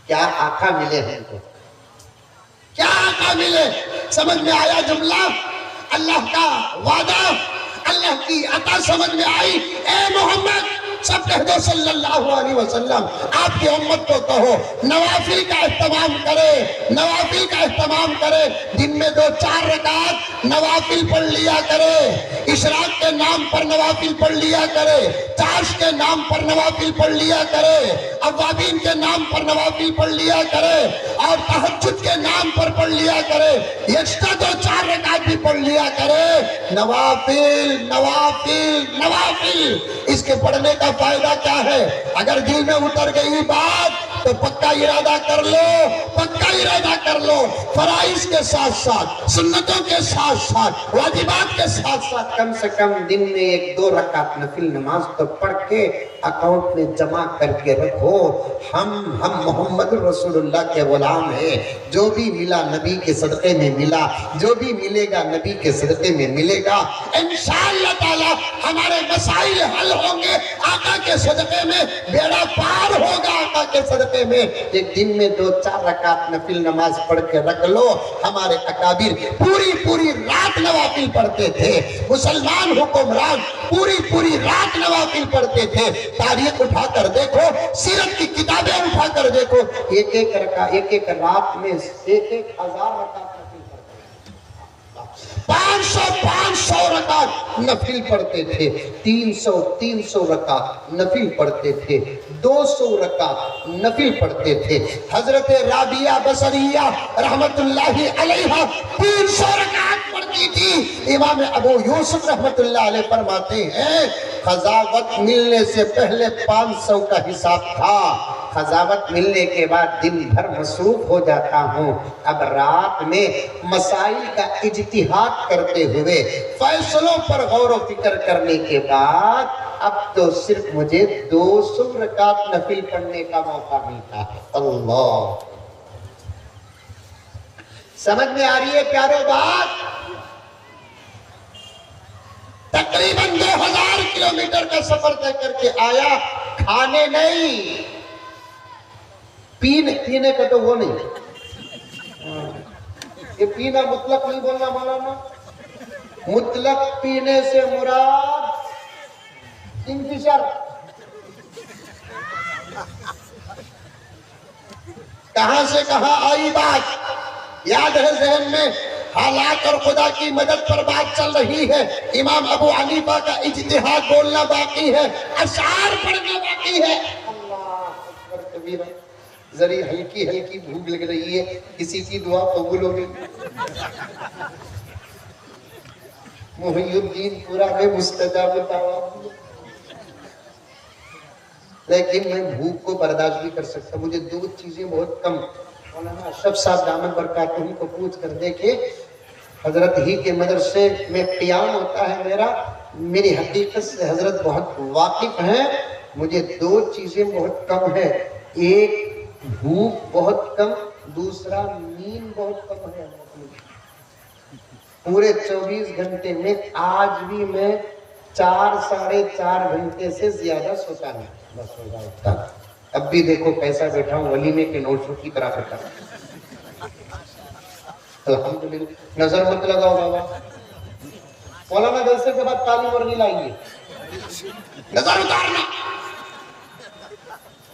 کیا آقا ملے ہیں تو, کیا آقا ملے. سمجھ میں آیا جملہ؟ اللہ کا وعدہ, اللہ کی عطا سمجھ میں آئی. اے محمد سب کہہ دو صلی اللہ علیہ وسلم, آپ کی امت کو کہو نوافل کا اہتمام کرے, نوافل کا اہتمام کرے. دن میں 2-4 رکعت نوافل پڑھ لیا کرے, اشراق کے نام پر نوافل پڑھ لیا کرے, چاش کے نام پر نوافل پڑھ لیا کرے, اوابین کے نام پر نوافل پڑھ لیا کرے, اور تہجد کے نام پر پڑھ لیا کرے. ایکسٹرا 2-4 رکعت بھی پڑھ لیا کرے. نوافل نوافل نوافل. اس کے پڑھنے کا فائدہ کیا ہے؟ اگر دل میں اتر گئی بات تو پکا ارادہ کر لو, پکا ارادہ کر لو. فرائض کے ساتھ ساتھ, سنتوں کے ساتھ ساتھ, واجبات کے ساتھ ساتھ کم سے کم دن میں 1-2 رکعت نفل نماز تو پڑھ کے اکاؤنٹ میں جمع کر کے رکھو. ہم محمد رسول اللہ کے غلام ہیں. جو بھی ملا نبی کے صدقے میں ملا, جو بھی ملے گا نبی کے صدقے میں ملے گا. انشاءاللہ تعالی ہمارے مسائل حل ہوں گے آقا کے صدقے میں, بیڑا پار ہوگا آقا کے صدقے میں. ایک دن میں 2-4 رکعت نفل نماز پڑھ کے رکھ لو. ہمارے اکابر پوری رات نوافل پڑھتے تھے. مسلمان حکمران پوری رات نوافل پڑھتے تھے. تاریخ اٹھا کر دیکھو, سیرت کی کتابیں اٹھا کر دیکھو, ایک رات میں 1,000 رکعت 500 رکعت نفل پڑھتے تھے. 300 رکعت نفل پڑھتے تھے. 200 رکعت نفل پڑھتے تھے. حضرت رابعہ بصریہ رحمت اللہ علیہا 300 رکعت پڑھتی تھی. امام ابو یوسف رحمت اللہ علیہ فرماتے ہیں خضاوت ملنے سے پہلے 500 کا حساب تھا, خضاوت ملنے کے بعد دن بھر مصروف ہو جاتا ہوں. اب رات میں مسائل کا اجتہاد کرتے ہوئے, فیصلوں پر غور و فکر کرنے کے بعد اب تو صرف مجھے 200 رکعت نفل پڑھنے کا موقع ملتا ہے. اللہ, سمجھ میں آ رہی ہے پیارو بات؟ تقریباً 2000 کلومیٹر کا سفر طے کر کے آیا. کھانے نہیں, پینے کا تو وہ نہیں. یہ پینا مطلق نہیں بولنا مولانا. مطلق پینے سے مراد انتشار. کہاں سے کہاں آئی بات یاد ہے ذہن میں؟ حالات اور خدا کی مدد پر بات چل رہی ہے. امام ابو حنیفہ کا اجتہاد بولنا باقی ہے، اشعار پڑھنا باقی ہے. اللہ اکبر کبیرہ. ذری ہلکی ہلکی بھوک لگ رہی ہے، کسی کی دعا قبول ہو گئی. محی الدین پورا میں مستجاب الدعوات. لیکن میں بھوک کو برداشت بھی کر سکتا. مجھے دو چیزیں بہت کم. مولانا اشرف صاحب دامت برکاتہ کو پوچھ کر دیکھے، حضرت ہی کے مدرسے میں قیام ہوتا ہے میرا، میری حقیقت سے حضرت بہت واقف ہیں. مجھے دو چیزیں بہت کم ہے، ایک بھوک بہت کم، دوسرا نیند بہت کم ہے. پورے 24 گھنٹے میں آج بھی میں 4-4.5 گھنٹے سے زیادہ سوتا نہیں. بس ہو جاتا. اب بھی دیکھو کیسا بیٹھا ہوں، ولیمے کے نوٹوں کی طرح بیٹھا ہوں. الحمدللہ. نظر مت لگاؤ بابا. مولانا جلسے کے بعد کالی مرغی لائیے، نظر اتارنا.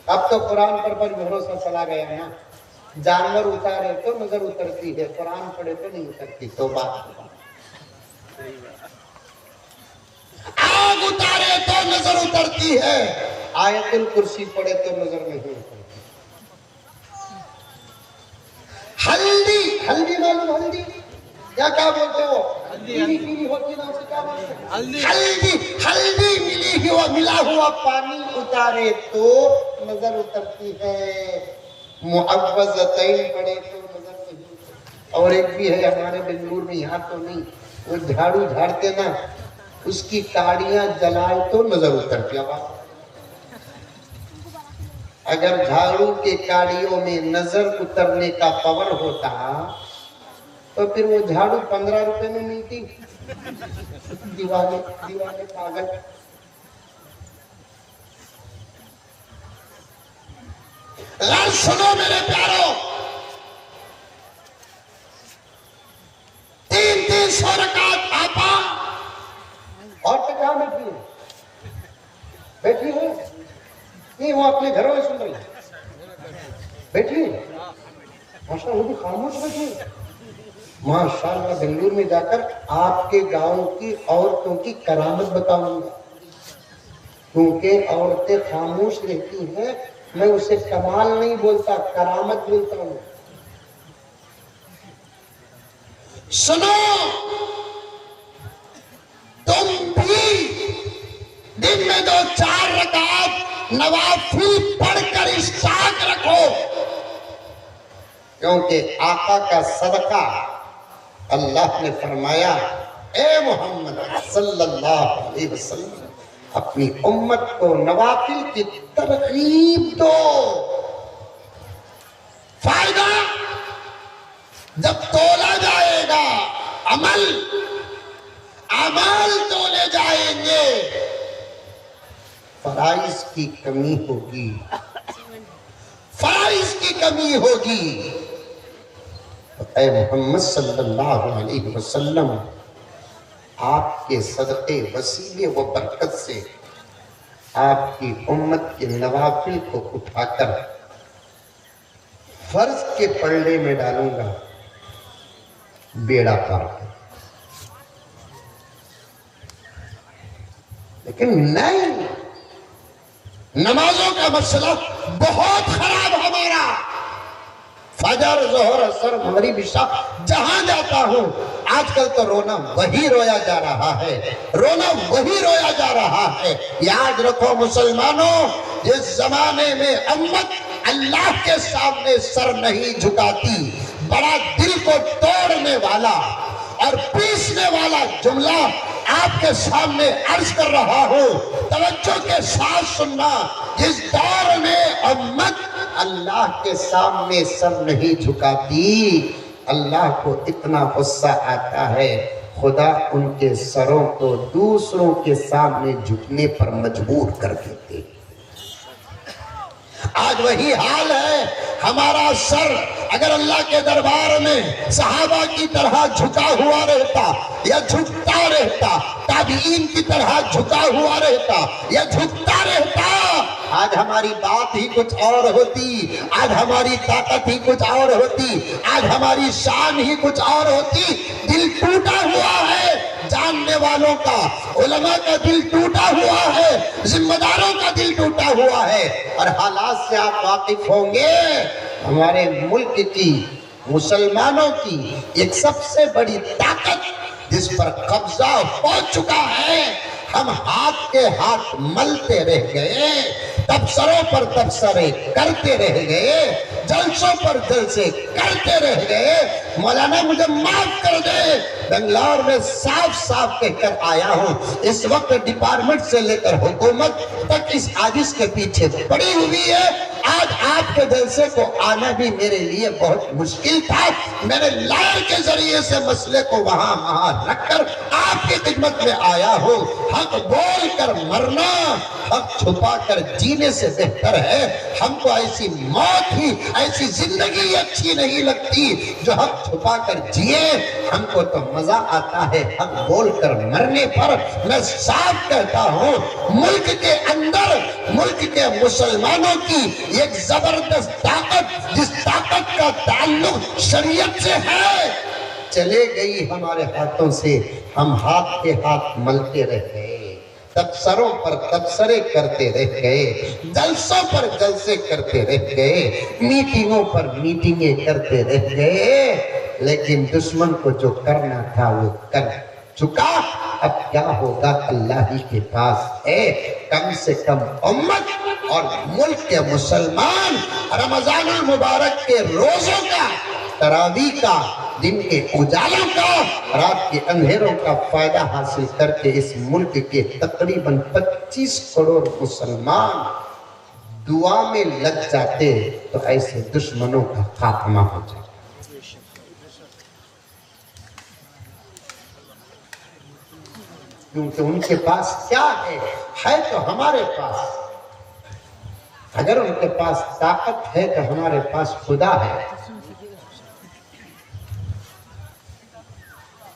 اب تو قرآن پر بھروسہ چلا گیا نا. جانور اتارے تو نظر اترتی ہے، قرآن پڑھے تو نہیں اترتی. تو بات آگ اتارے تو نظر اترتی ہے، آیت الکرسی پڑھے تو نظر نہیں اترتی. ہلدی، ہلدی معلوم ہلدی کیا بولتے ہو؟ پیلی پیلی ہوتی نا، اسے کیا بولتے ہیں؟ ہلدی. ہلدی ملا ہوا پانی اتارے تو نظر اترتی ہے. معوذتین پڑھے تو نظر نہیں اترتی. اور ایک بھی ہے ہمارے بنگلور میں، یہاں تو نہیں، وہ جھاڑو جھاڑتے نا، اس کی کاڑیاں جلائے تو نظر اترتی. اگر جھاڑو کے کاڑیوں میں نظر اترنے کا پاور ہوتا تو پھر وہ جھاڑو 15 روپے میں ملتی. دیوانے پاگل. سنو میرے پیارو، 300 رکعت آپا اور کہاں بیٹھی ہے؟ بیٹھی ہے نہیں، وہ اپنے گھروں میں سن رہی ہے. بیٹھی ہے ماشاءاللہ، وہ بھی خاموش بیٹھی ہے. ماشاءاللہ بنگلور میں جا کر آپ کے گاؤں کی عورتوں کی کرامت بتاؤں گا، کیونکہ عورتیں خاموش رہتی ہیں. میں اسے کمال نہیں بولتا، کرامت بولتا ہوں. سنو، تم بھی دن میں 2-4 رکعت نوافل پڑھ کر اشتیاق رکھو، کیونکہ آقا کا صدقہ اللہ نے فرمایا اے محمد صلی اللہ علیہ وسلم اپنی امت کو نوافل کی ترغیب دو. فائدہ جب تولا جائے گا، عمل تولے جائیں گے، فرائض کی کمی ہوگی، فرائض کی کمی ہوگی. اے محمد صلی اللہ علیہ وسلم، آپ کے صدقے وسیلے و برکت سے آپ کی امت کے نوافل کو اٹھا کر فرض کے پلڑے میں ڈالوں گا، بیڑا پار کر. لیکن نہیں، نمازوں کا مسئلہ بہت خراب ہمارا. فجر، ظہر، عصر، مغرب، عشاء جہاں جاتا ہوں آج کل تو رونا وہی رویا جا رہا ہے، رونا وہی رویا جا رہا ہے. یاد رکھو مسلمانوں، جس زمانے میں امت اللہ کے سامنے سر نہیں جھکاتی، بڑا دل کو توڑنے والا اور پیسنے والا جملہ آپ کے سامنے عرض کر رہا ہوں، توجہ کے ساتھ سننا. جس دور میں امت اللہ کے سامنے سر نہیں جھکاتی، اللہ کو اتنا غصہ آتا ہے، خدا ان کے سروں کو دوسروں کے سامنے جھکنے پر مجبور کر دیتے. آج وہی حال ہے. ہمارا سر اگر اللہ کے دربار میں صحابہ کی طرح جھکا ہوا رہتا یا جھکتا رہتا، تابعین کی طرح جھکا ہوا رہتا یا جھکتا رہتا، آج ہماری بات ہی کچھ اور ہوتی، آج ہماری طاقت ہی کچھ اور ہوتی، آج ہماری شان ہی کچھ اور ہوتی۔ دل ٹوٹا ہوا ہے جاننے والوں کا، علماء کا دل ٹوٹا ہوا ہے، ذمہ داروں کا دل ٹوٹا ہوا ہے۔ اور حالات سے آپ واقف ہوں گے، ہمارے ملک کی، مسلمانوں کی ایک سب سے بڑی طاقت جس پر قبضہ ہو چکا ہے، ہم ہاتھ کے ہاتھ ملتے رہ گئے، تبصروں پر تبصرے کرتے رہ گئے، جلسوں پر جلسے کرتے رہ گئے۔ مولانا مجھے معاف کر دے، بنگلور میں صاف صاف کہہ کر آیا ہوں، اس وقت ڈپارٹمنٹ سے لے کر حکومت تک اس عاجز کے پیچھے پڑی ہوئی ہے۔ آج آپ کے جلسے کو آنا بھی میرے لیے بہت مشکل تھا، میں نے لائر کے ذریعے سے مسئلے کو وہاں رکھ کر آپ کی خدمت میں آیا ہوں۔ حق بول کر مرنا حق چھپا کر جینے سے بہتر ہے۔ ہم کو ایسی موت ہی، ایسی زندگی اچھی نہیں لگتی جو حق چھپا کر جیے، ہم کو تو مزہ آتا ہے حق بول کر مرنے پر۔ میں صاف کہتا ہوں، ملک کے اندر ملک کے مسلمانوں کی ایک زبردست طاقت، جس طاقت کا تعلق شریعت سے ہے، چلے گئی ہمارے ہاتھوں سے۔ ہم ہاتھ کے ہاتھ ملتے رہ گئے، تبصروں پر تبصرے کرتے رہ گئے، جلسوں پر جلسے کرتے رہ گئے، میٹنگوں پر میٹنگیں کرتے رہ گئے، لیکن دشمن کو جو کرنا تھا وہ کر چکا۔ اب کیا ہوگا اللہ ہی کے پاس ہے۔ کم سے کم امت اور ملک کے مسلمان رمضان المبارک کے روزوں کا، تراویح کا، دن کے اجالوں کا، رات کے اندھیروں کا فائدہ حاصل کر کے اس ملک کے تقریباً 25 کروڑ مسلمان دعا میں لگ جاتے تو ایسے دشمنوں کا خاتمہ ہو جاتا۔ کیونکہ ان کے پاس کیا ہے تو ہمارے پاس، اگر ان کے پاس طاقت ہے تو ہمارے پاس خدا ہے۔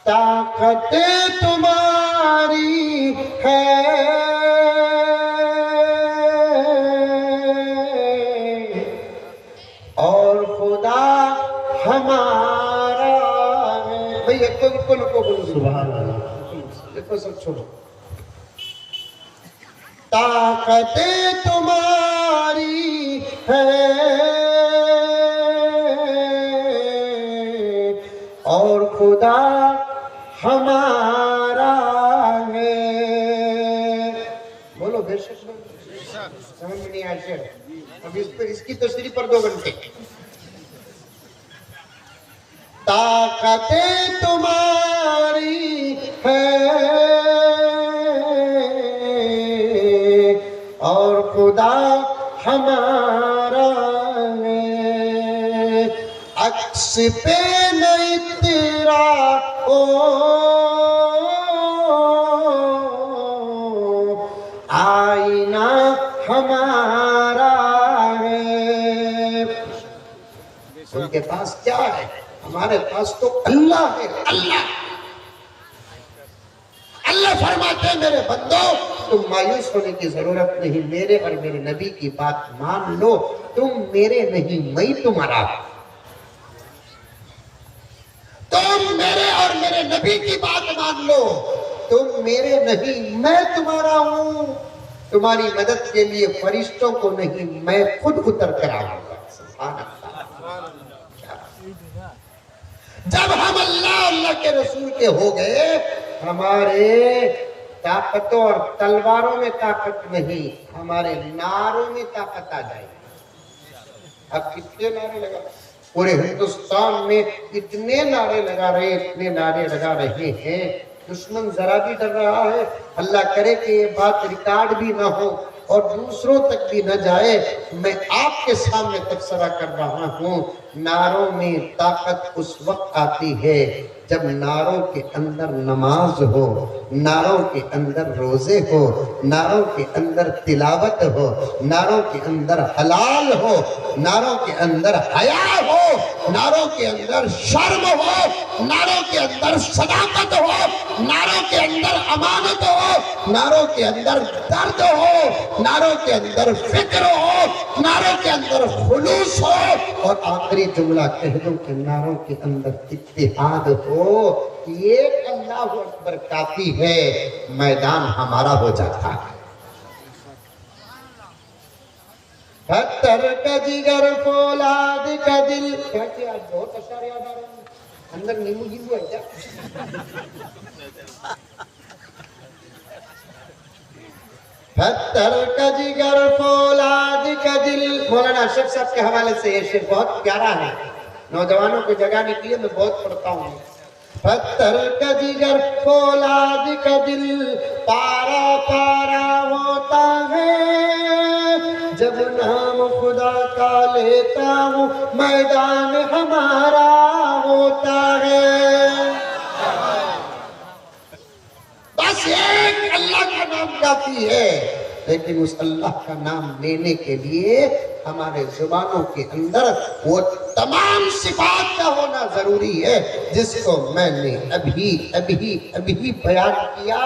طاقت تمہاری ہے اور خدا ہمارا ہے۔ بھئی کن کو بولو سبحان اللہ، دیکھو سب چھوڑو۔ طاقت تمہاری ہے اور خدا ہمارا ہے۔ بولو بے شک، سمجھ میں نہیں آیا شعر؟ اب اس کی تشریح پر 2 گھنٹے۔ طاقت تمہاری ہے اور خدا ہمارا ہے، عکس پہ نہیں تیرا آئینہ ہمارا ہے۔ ان کے پاس کیا ہے؟ ہمارے پاس تو اللہ ہے۔ اللہ فرماتے ہیں میرے بندو، تم مایوس ہونے کی ضرورت نہیں، میرے اور میرے نبی کی بات مان لو، تم میرے نہیں میں تمہارا۔ تم میرے اور میرے نبی کی بات مان لو، تم میرے نہیں میں تمہارا ہوں۔ تمہاری مدد کے لیے فرشتوں کو نہیں، میں خود اتر کر آؤں گا۔ سبحان اللہ۔ جب ہم اللہ کے رسول کے ہو گئے، ہمارے طاقتوں اور تلواروں میں طاقت نہیں، ہمارے نعروں میں طاقت آ جائے گی۔ اب کتنے نعرے لگا، پورے ہندوستان میں اتنے نعرے لگا رہے ہیں، دشمن ذرا بھی ڈر رہا ہے۔ اللہ کرے کہ یہ بات ریکارڈ بھی نہ ہو اور دوسروں تک بھی نہ جائے، میں آپ کے سامنے تبصرہ کر رہا ہوں۔ نعروں میں طاقت اس وقت آتی ہے جب نعروں کے اندر نماز ہو، نعروں کے اندر روزے ہو، نعروں کے اندر تلاوت ہو، نعروں کے اندر حلال ہو، نعروں کے اندر حیا ہو، نعروں کے اندر شرم ہو، نعروں کے اندر صداقت ہو، نعروں کے اندر امانت ہو، نعروں کے اندر درد ہو، نعروں کے اندر فکر ہو، نعروں کے اندر خلوص ہو، اور آخری جملہ کہہ دوں کہ نعروں کے اندر اتحاد ہو، یہ اللہ اکبر کافی ہے، میدان ہمارا ہو جاتا ہے۔ پتھر کا جگر فولاد کا دل، کیا کیا بہت اشعار یاد آ رہے ہیں، اندر نیمو جیبو ہے کیا؟ پتھر کا جگر فولاد کا دل، مولانا اشرف صاحب کے حوالے سے یہ شعر بہت پیارا ہے، نوجوانوں کو جگانے کے لیے میں بہت پڑھتا ہوں۔ پتھر کا جگر فولاد کا دل پارا پارا ہوتا ہے، جب نام خدا کا لیتا ہوں میدان ہمارا ہوتا ہے۔ بس ایک اللہ کا نام کافی ہے، لیکن اس اللہ کا نام لینے کے لیے ہمارے زبانوں کے اندر وہ تمام صفات کا ہونا ضروری ہے، جس کو میں نے ابھی بیان کیا۔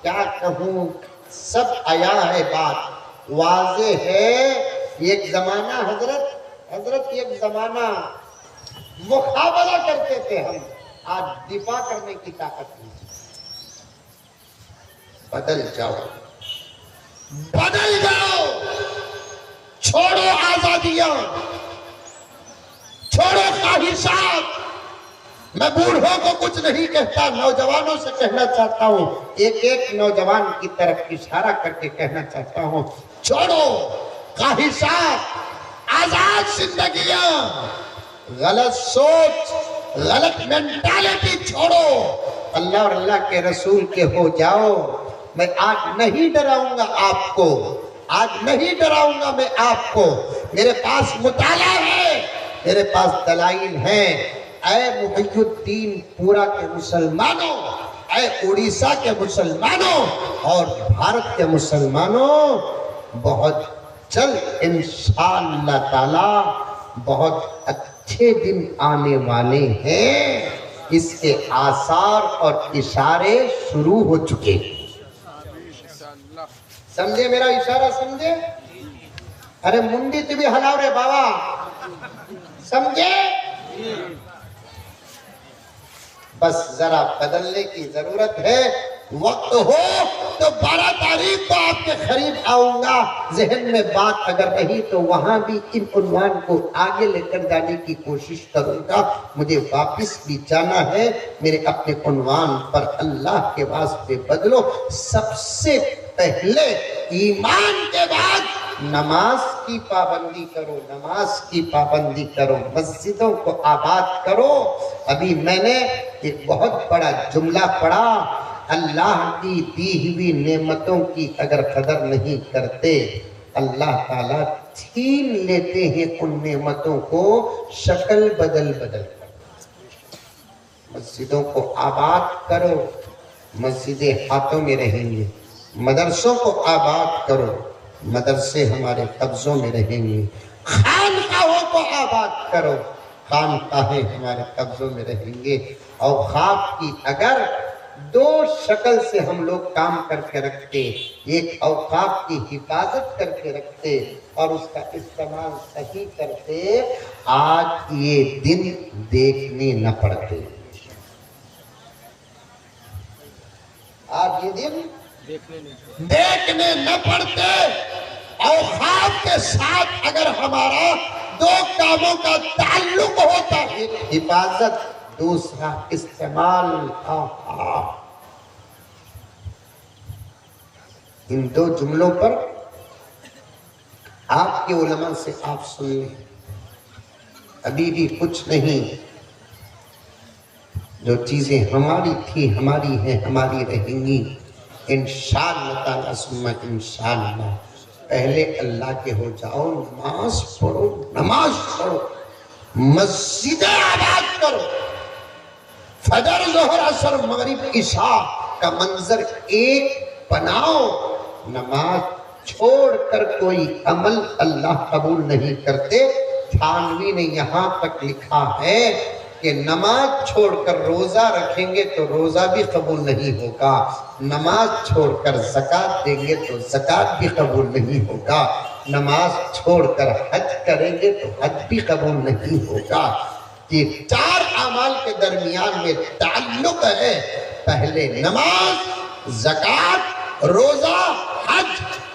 کیا کہوں، سب آیا ہے، بات واضح ہے۔ ایک زمانہ حضرت ایک زمانہ مقابلہ کرتے تھے ہم، آج دفاع کرنے کی طاقت نہیں۔ بدل جاؤ، بدل جاؤ، چھوڑو آزادیاں، چھوڑو خواہشات۔ میں بوڑھوں کو کچھ نہیں کہتا، نوجوانوں سے کہنا چاہتا ہوں، ایک نوجوان کی طرف اشارہ کر کے کہنا چاہتا ہوں، چھوڑو خواہشات، آزاد زندگیاں، غلط سوچ، غلط مینٹالٹی چھوڑو، اللہ اور اللہ کے رسول کے ہو جاؤ۔ میں آج نہیں ڈراؤں گا آپ کو، آج نہیں ڈراؤں گا میں آپ کو، میرے پاس مطالعہ ہے، میرے پاس دلائل ہیں۔ اے محی الدین پورا کے مسلمانوں، اے اڑیسہ کے مسلمانوں اور بھارت کے مسلمانوں، بہت جلد انشاءاللہ تعالی بہت اچھے دن آنے والے ہیں، اس کے آثار اور اشارے شروع ہو چکے۔ سمجھے میرا اشارہ، سمجھے؟ ارے منڈی تو بھی ہلاو رے بابا، سمجھے؟ بس ذرا بدلنے کی ضرورت ہے، وقت ہو تو 12 تاریخ کو آپ کے قریب آؤں گا، ذہن میں بات اگر رہی تو وہاں بھی ان عنوان کو آگے لے کر جانے کی کوشش کروں گا۔ مجھے واپس بھی جانا ہے، میرے اپنے عنوان پر اللہ کے واسطے بدلو۔ سب سے پہلے ایمان کے بعد نماز کی پابندی کرو، نماز کی پابندی کرو، مسجدوں کو آباد کرو۔ ابھی میں نے ایک بہت بڑا جملہ پڑھا، اللہ کی دی ہوئی نعمتوں کی اگر قدر نہیں کرتے، اللہ تعالیٰ چھین لیتے ہیں ان نعمتوں کو شکل بدل بدل کر۔ مسجدوں کو آباد کرو، مسجدیں ہاتھوں میں رہیں گے، مدرسوں کو آباد کرو، مدرسے ہمارے قبضوں میں رہیں گے، خانقاہوں کو آباد کرو، خانقاہیں ہمارے قبضوں میں رہیں گے۔ اوقاف کی اگر دو شکل سے ہم لوگ کام کر کے رکھتے، ایک اوقاف کی حفاظت کر کے رکھتے اور اس کا استعمال صحیح کرتے، آج یہ دن دیکھنے نہ پڑتے، آج یہ دن دیکھنے نہ پڑتے۔ اوقاف کے ساتھ اگر ہمارا دو کاموں کا تعلق ہوتا ہے، حفاظت، دوسرا استعمال، ان دو جملوں پر آپ کے علماء سے آپ سن لیں، ابھی بھی کچھ نہیں، جو چیزیں ہماری تھی ہماری ہیں، ہماری رہیں گی انشاءاللہ تعالی ثم انشاءاللہ۔ پہلے اللہ کے ہو جاؤ، نماز پڑھو، نماز پڑھو، مسجد آباد کرو، فجر ظہر عصر مغرب عشاء کا منظر ایک بناؤ۔ نماز چھوڑ کر کوئی عمل اللہ قبول نہیں کرتے۔ تھانوی نے یہاں تک لکھا ہے، کہ نماز چھوڑ کر روزہ رکھیں گے تو روزہ بھی قبول نہیں ہوگا، نماز چھوڑ کر زکوٰۃ دیں گے تو زکوٰۃ بھی قبول نہیں ہوگا، نماز چھوڑ کر حج کریں گے تو حج بھی قبول نہیں ہوگا۔ یہ 4 اعمال کے درمیان میں تعلق ہے، پہلے نماز، زکوٰۃ، روزہ، حج۔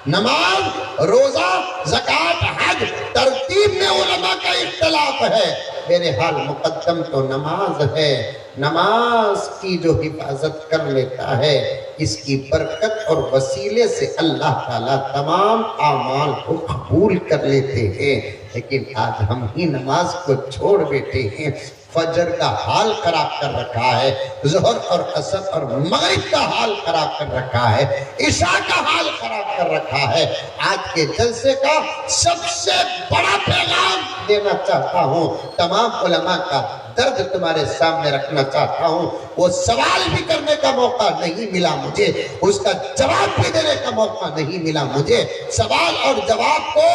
نماز، روزہ، زکوٰۃ، حج، ترتیب میں علماء کا اختلاف ہے، میرے حال مقدم تو نماز ہے۔ نماز کی جو حفاظت کر لیتا ہے، اس کی برکت اور وسیلے سے اللہ تعالیٰ تمام اعمال کو قبول کر لیتے ہیں، لیکن آج ہم ہی نماز کو چھوڑ بیٹھے ہیں۔ فجر کا حال خراب کر رکھا ہے، ظہر اور عصر اور مغرب کا حال خراب کر رکھا ہے، عشاء کا حال خراب کر رکھا ہے۔ آج کے جلسے کا سب سے بڑا پیغام دینا چاہتا ہوں، تمام علماء کا درد تمہارے سامنے رکھنا چاہتا ہوں۔ وہ سوال بھی کرنے کا موقع نہیں ملا مجھے، اس کا جواب بھی دینے کا موقع نہیں ملا مجھے۔ سوال اور جواب کو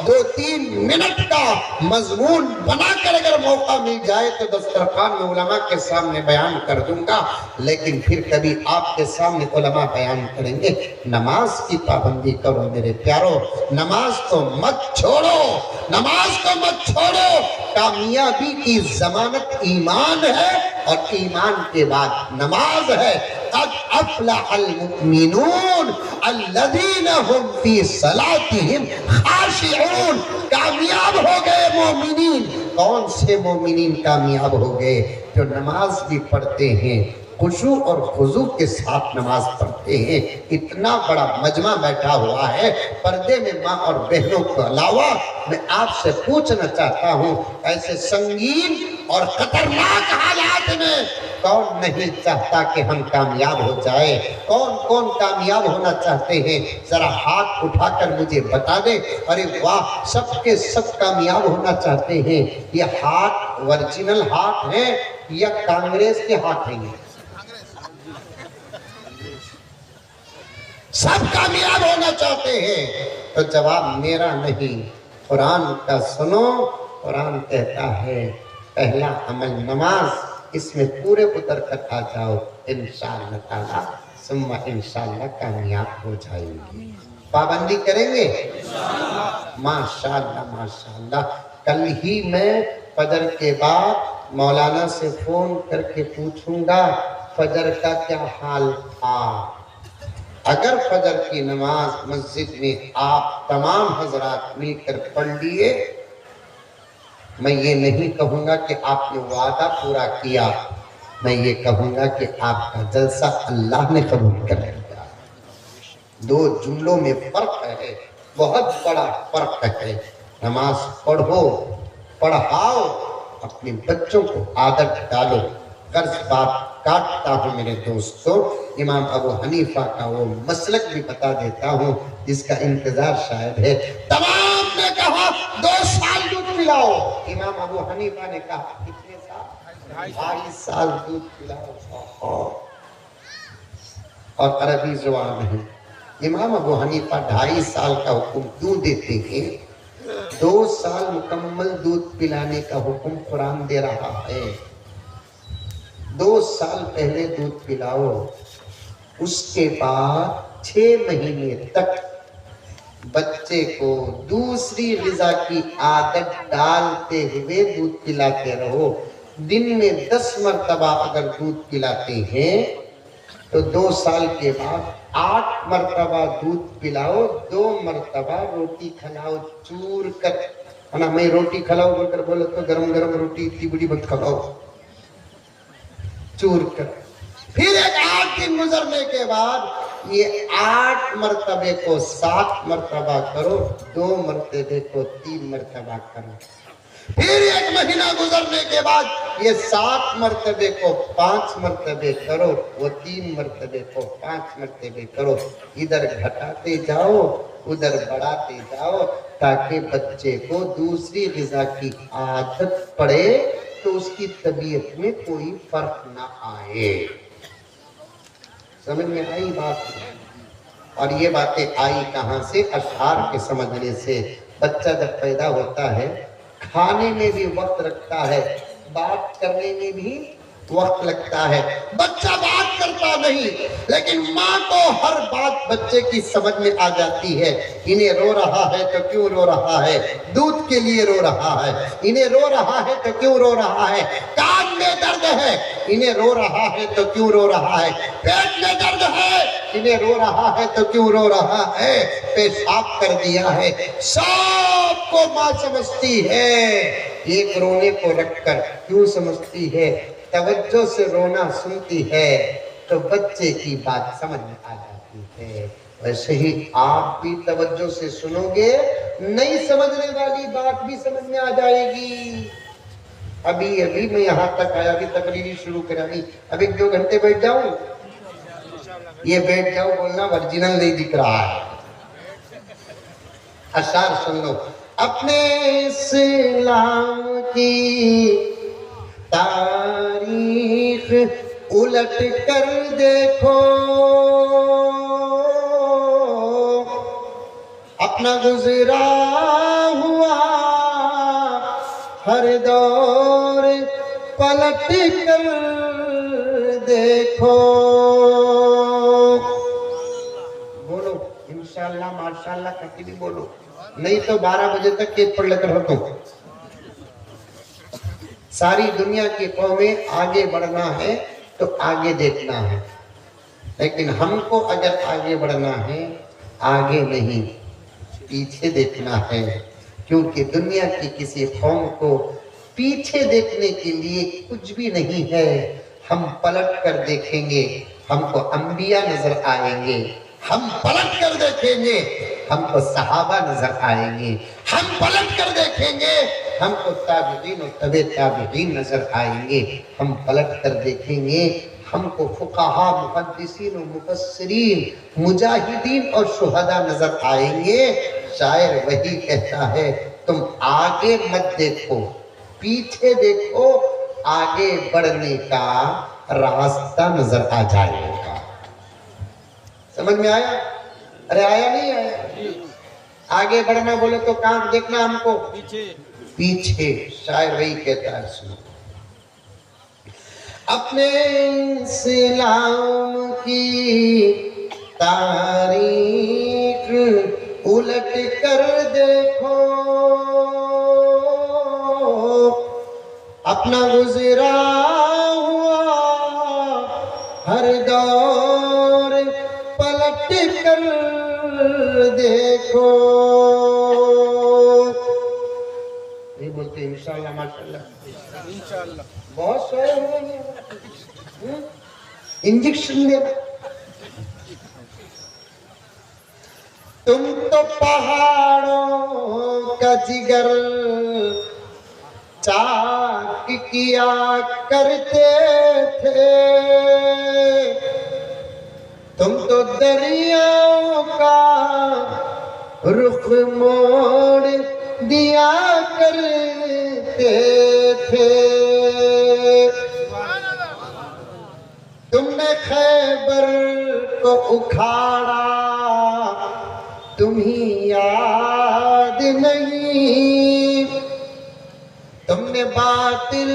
2-3 منٹ کا مضمون بنا کر اگر موقع مل جائے تو دسترخوان میں علماء کے سامنے بیان کر دوں گا، لیکن پھر کبھی آپ کے سامنے علماء بیان کریں گے۔ نماز کی پابندی کرو میرے پیارو، نماز کو مت چھوڑو، نماز کو مت چھوڑو۔ کامیابی کی ضمانت ایمان ہے، اور ایمان کے بعد نماز ہے۔ قد افلح المؤمنون الذین هم فی صلاتهم خاشعون۔ کامیاب ہو گئے مومنین۔ کون سے مومنین کامیاب ہو گئے؟ جو نماز بھی پڑھتے ہیں، خشوع اور خضوع کے ساتھ نماز پڑھتے ہیں۔ اتنا بڑا مجمع بیٹھا ہوا ہے، پردے میں ماں اور بہنوں کے علاوہ میں آپ سے پوچھنا چاہتا ہوں، ایسے سنگین اور خطرناک حالات میں کون نہیں چاہتا کہ ہم کامیاب ہو جائے؟ کون کامیاب ہونا چاہتے ہیں؟ ذرا ہاتھ اٹھا کر مجھے بتا دیں۔ ارے واہ، سب کے سب کامیاب ہونا چاہتے ہیں۔ یہ ہاتھ ورجنل ہاتھ ہیں یا کانگریس کے ہاتھ ہیں؟ سب کامیاب ہونا چاہتے ہیں، تو جواب میرا نہیں، قرآن کا سنو۔ قرآن کہتا ہے پہلا عمل نماز، اس میں پورے اتر کر آ جاؤ، انشاءاللہ تعالیٰ ثم انشاءاللہ کامیاب ہو جائیں گے۔ پابندی کریں گے ماشاءاللہ ماشاءاللہ۔ کل ہی میں فجر کے بعد مولانا سے فون کر کے پوچھوں گا فجر کا کیا حال تھا۔ اگر فجر کی نماز مسجد میں آپ تمام حضرات مل کر پڑھ لیے، میں یہ نہیں کہوں گا کہ آپ نے وعدہ پورا کیا، میں یہ کہوں گا کہ آپ کا جلسہ اللہ نے قبول کر لیا۔ 2 جملوں میں فرق ہے، بہت بڑا فرق ہے۔ نماز پڑھو، پڑھاؤ، اپنے بچوں کو عادت ڈالو۔ قرض بات کاٹتا ہوں میرے دوستوں، امام ابو حنیفہ کا وہ مسلک بھی بتا دیتا ہوں جس کا انتظار شاید ہے۔ تمام نے کہا 2 سال دودھ پلاؤ، امام ابو حنیفہ نے کہا کتنے سال؟ 2.5 سال دودھ پلاؤ، اور عربی زبان ہے۔ امام ابو حنیفہ 2.5 سال کا حکم کیوں دیتے ہیں؟ 2 سال مکمل دودھ پلانے کا حکم قرآن دے رہا ہے۔ 2 سال پہلے دودھ پلاؤ، اس کے بعد 6 مہینے تک بچے کو دوسری غذا کی عادت ڈالتے ہوئے دودھ پلاتے رہو۔ دن میں 10 مرتبہ اگر دودھ پلاتے ہیں تو 2 سال کے بعد 8 مرتبہ دودھ پلاؤ، 2 مرتبہ روٹی کھلاؤ چور کر۔ میں روٹی کھلاؤ بول کر بولے تو گرم گرم روٹی اتنی بڑی مت کھلاؤ، چور کر۔ پھر ایک 8 دن گزرنے کے بعد یہ 8 مرتبے کو 7 مرتبہ کرو، 2 مرتبے کو 3 مرتبہ کرو۔ پھر 1 مہینہ گزرنے کے بعد یہ 7 مرتبے کو 5 مرتبے کرو، وہ 3 مرتبے کو 5 مرتبے کرو۔ ادھر گھٹاتے جاؤ، ادھر بڑھاتے جاؤ، تاکہ بچے کو دوسری غذا کی عادت پڑے تو اس کی طبیعت میں کوئی فرق نہ آئے۔ سمجھ میں آئی بات؟ اور یہ باتیں آئی کہاں سے؟ اشعار کے سمجھنے سے۔ بچہ جب پیدا ہوتا ہے کھانے میں بھی وقت رکھتا ہے، بات کرنے میں بھی وقت لگتا ہے. بچہ بات کرتا نہیں لیکن ماں کو ہر بات بچے کی سمجھ میں آ جاتی ہے. انہیں رو رہا ہے تو کیوں رو رہا ہے, دودھ کے لیے رو رہا ہے. انہیں رو رہا ہے تو کیوں رو رہا ہے, کان میں درد ہے. انہیں رو رہا ہے تو کیوں رو رہا ہے, پیٹ میں درد ہے. انہیں رو رہا ہے تو کیوں رو رہا ہے, پیشاب کر دیا ہے. سب کو ماں سمجھتی ہے. ایک رونے کو رکھ کر کیوں سمجھتی ہے, توجہ سے رونا سنتی ہے تو بچے کی بات سمجھ میں آ جاتی ہے. ویسے ہی آپ بھی توجہ سے سنو گے, نہیں سمجھنے والی بات بھی سمجھ میں آ جائے گی. ابھی میں یہاں تک آیا, ابھی تقریری شروع کرانی, اب 1-2 گھنٹے بیٹھ جاؤں. یہ بیٹھ جاؤ بولنا ورجنل نہیں دکھ رہا ہے. اشعار سن لو. اپنے اسلام کی تاریخ الٹ کر دیکھو, اپنا گزرا ہوا ہر دور پلٹ کر دیکھو. بولو انشاءاللہ ماشاءاللہ کہتی بھی بولو, نہیں تو 12 بجے تک کیک پڑھ لے کر ہو. تو ساری دنیا کی قومیں آگے بڑھنا ہے تو آگے دیکھنا ہے, لیکن ہم کو اگر آگے بڑھنا ہے آگے نہیں پیچھے دیکھنا ہے. کیونکہ دنیا کی کسی قوم کو پیچھے دیکھنے کے لیے کچھ بھی نہیں ہے. ہم پلٹ کر دیکھیں گے ہم کو انبیاء نظر آئیں گے, ہم پلٹ کر دیکھیں گے ہم کو صحابہ نظر آئیں گے, ہم پلٹ کر دیکھیں گے ہم کو تابعین و تبع تابعین نظر آئیں گے, ہم پلٹ کر دیکھیں گے ہم کو فقہاء محدثین و مفسرین مجاہدین اور شہداء نظر آئیں گے. شاعر وہی کہتا ہے تم آگے مت دیکھو پیچھے دیکھو, آگے بڑھنے کا راستہ نظر آ جائے گا. سمجھ میں آیا؟ ارے آیا نہیں آیا؟ آگے بڑھنا بولے تو کام دیکھنا ہم کو پیچھے. شاعر وہی کہتا ہے سنو. اپنے اسلام کی تاریخ الٹ کر دیکھو, اپنا گزرا ہوا ہر دور پلٹ کر دیکھو. نہیں بولتے انشاءاللہ ماشاءاللہ انشاءاللہ بہت شعر ہو رہے ہیں. انجیکشن دینا. تم تو پہاڑوں کا جگر چاک کیا کرتے تھے, تم تو دریاؤں کا رخ موڑ دیا کرتے تھے. تم نے خیبر کو اکھاڑا تمہیں یاد نہیں, تم نے باطل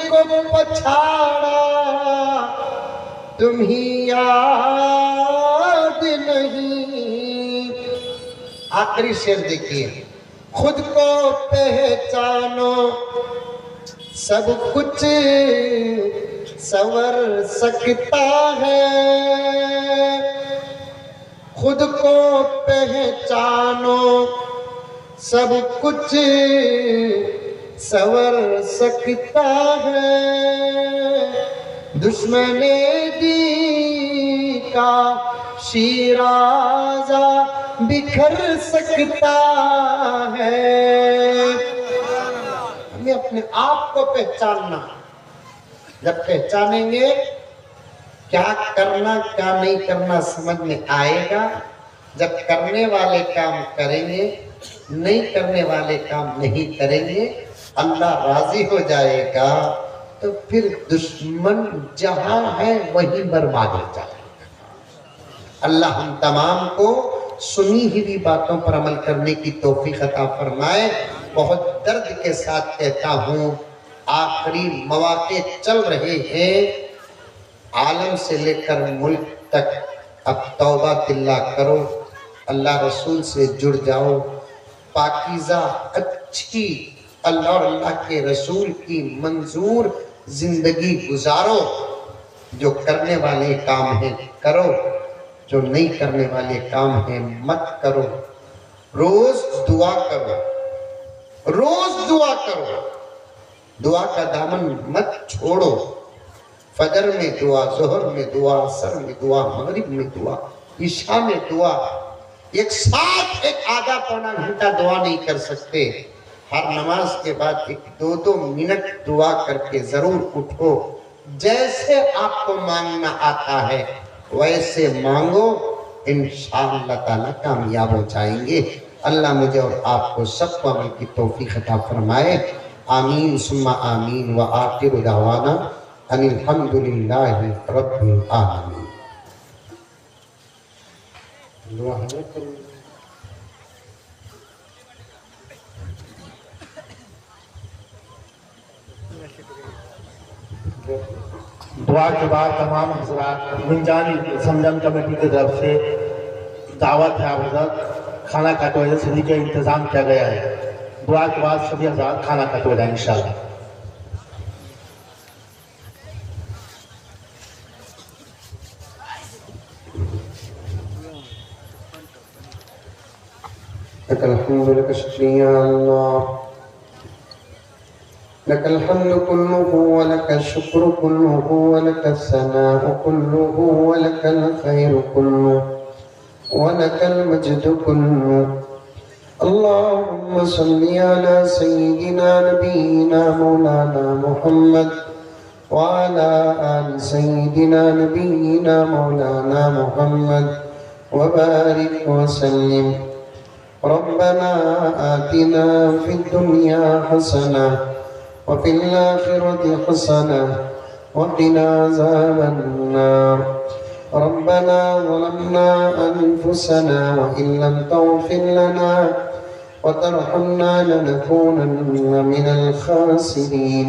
کو پچھاڑا تمہیں یاد نہیں. آخری شعر دیکھیے. خود کو پہچانو سب کچھ سنور سکتا ہے, خود کو پہچانو سب کچھ سنور سکتا ہے. دشمن دین کا شیرازہ بکھر سکتا ہے. ہمیں اپنے آپ کو پہچاننا, جب پہچانیں گے کیا کرنا کیا نہیں کرنا سمجھ میں آئے گا. جب کرنے والے کام کریں گے نہیں کرنے والے کام نہیں کریں گے, اللہ راضی ہو جائے گا تو پھر دشمن جہاں ہے وہیں برباد ہو جائے گا. اللہ ہم تمام کو سنی ہوئی باتوں پر عمل کرنے کی توفیق عطا فرمائے. بہت درد کے ساتھ کہتا ہوں آخری مواقع چل رہے ہیں، عالم سے لے کر ملک تک اب توبہ اللہ کرو، اللہ رسول سے جڑ جاؤ، پاکیزہ اچھی اللہ اور اللہ کے رسول کی منظور زندگی گزارو، جو کرنے والے کام ہیں کرو، جو نہیں کرنے والے کام ہیں مت کرو، روز دعا کرو، روز دعا کرو، دعا کا دامن مت چھوڑو، فجر میں دعا، ظہر میں دعا، عصر میں دعا، مغرب میں دعا، عشاء میں دعا، ایک ساتھ ایک آدھا پونا گھنٹہ دعا نہیں کر سکتے، ہر نماز کے بعد 1-2 منٹ دعا کر کے ضرور اٹھو، جیسے آپ کو مانگنا آتا ہے ویسے مانگو، انشاءاللہ تعالیٰ کامیاب ہو جائیں گے۔ اللہ مجھے اور آپ کو سب کو عمل کی توفیق عطا فرمائے، آمین ثم آمین، وآخر دعوانا ان الحمدللہ رب العالمین۔ دعا کے بعد تمام حضرات منجانی زمزم کمیٹی کی طرف سے دعوت ہے، حضرت کھانا کھاتے ہوئے صدیق کا انتظام کیا گیا ہے، دعا کے بعد سبھی حضرات کھانا کھاتے ہوئے جائیں انشاءاللہ۔ لك الحمد لك شكريا الله، لك الحمد كله ولك الشكر كله ولك الثناء كله ولك الخير كله ولك المجد كله. اللهم صل على سيدنا نبينا مولانا محمد وعلى آل سيدنا نبينا مولانا محمد وبارك وسلم. ربنا آتنا في الدنيا حسنة وفي الآخرة حسنة وقنا عذاب النار. ربنا ظلمنا أنفسنا وإن لم تغفر لنا وترحمنا لنكونن من الخاسرين.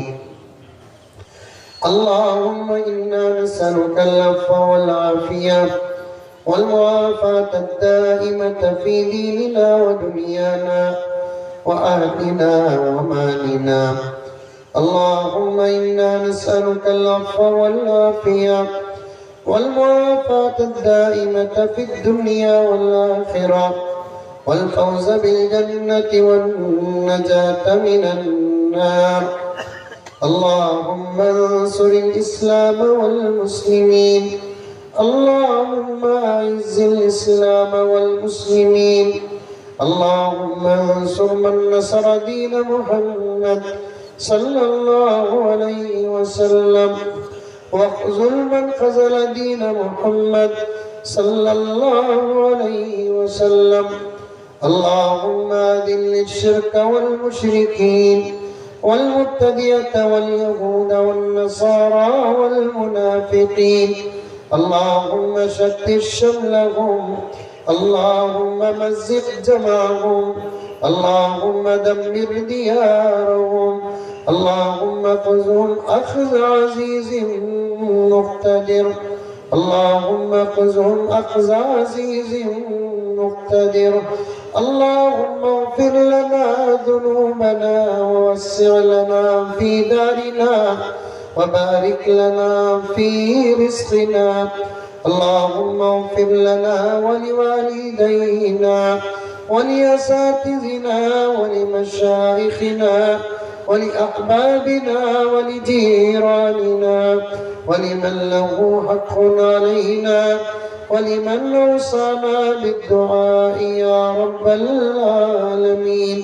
اللهم إنا نسألك العفو والعافية والمعافاة الدائمة في ديننا ودنيانا وأهلنا ومالنا. اللهم إنا نسألك العفو والعافية والمعافاة الدائمة في الدنيا والآخرة والفوز بالجنة والنجاة من النار. اللهم انصر الإسلام والمسلمين. اللهم أعز الإسلام والمسلمين. اللهم انصر من نصر دين محمد صلى الله عليه وسلم واخذل من خذل دين محمد صلى الله عليه وسلم. اللهم أذل الشرك والمشركين والمبتدعة واليهود والنصارى والمنافقين. اللهم شتت شملهم. اللهم مزق جمعهم. اللهم دمر ديارهم. اللهم خذهم أخذ عزيز مقتدر. اللهم خذهم أخذ عزيز مقتدر. اللهم اغفر لنا ذنوبنا ووسع لنا في دارنا وبارك لنا في رزقنا. اللهم اغفر لنا ولوالدينا ولأساتذتنا ولمشايخنا ولأحبابنا ولجيراننا ولمن له حق علينا ولمن أوصانا بالدعاء يا رب العالمين.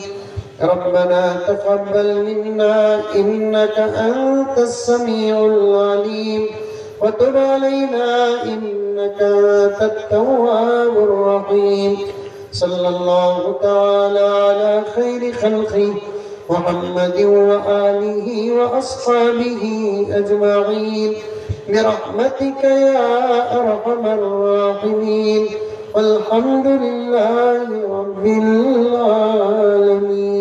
ربنا تقبل منا إنك أنت السميع العليم وتب علينا إنك أنت التواب الرحيم. صلى الله تعالى على خير خلقه محمد وآله وأصحابه أجمعين برحمتك يا أرحم الراحمين. والحمد لله رب العالمين.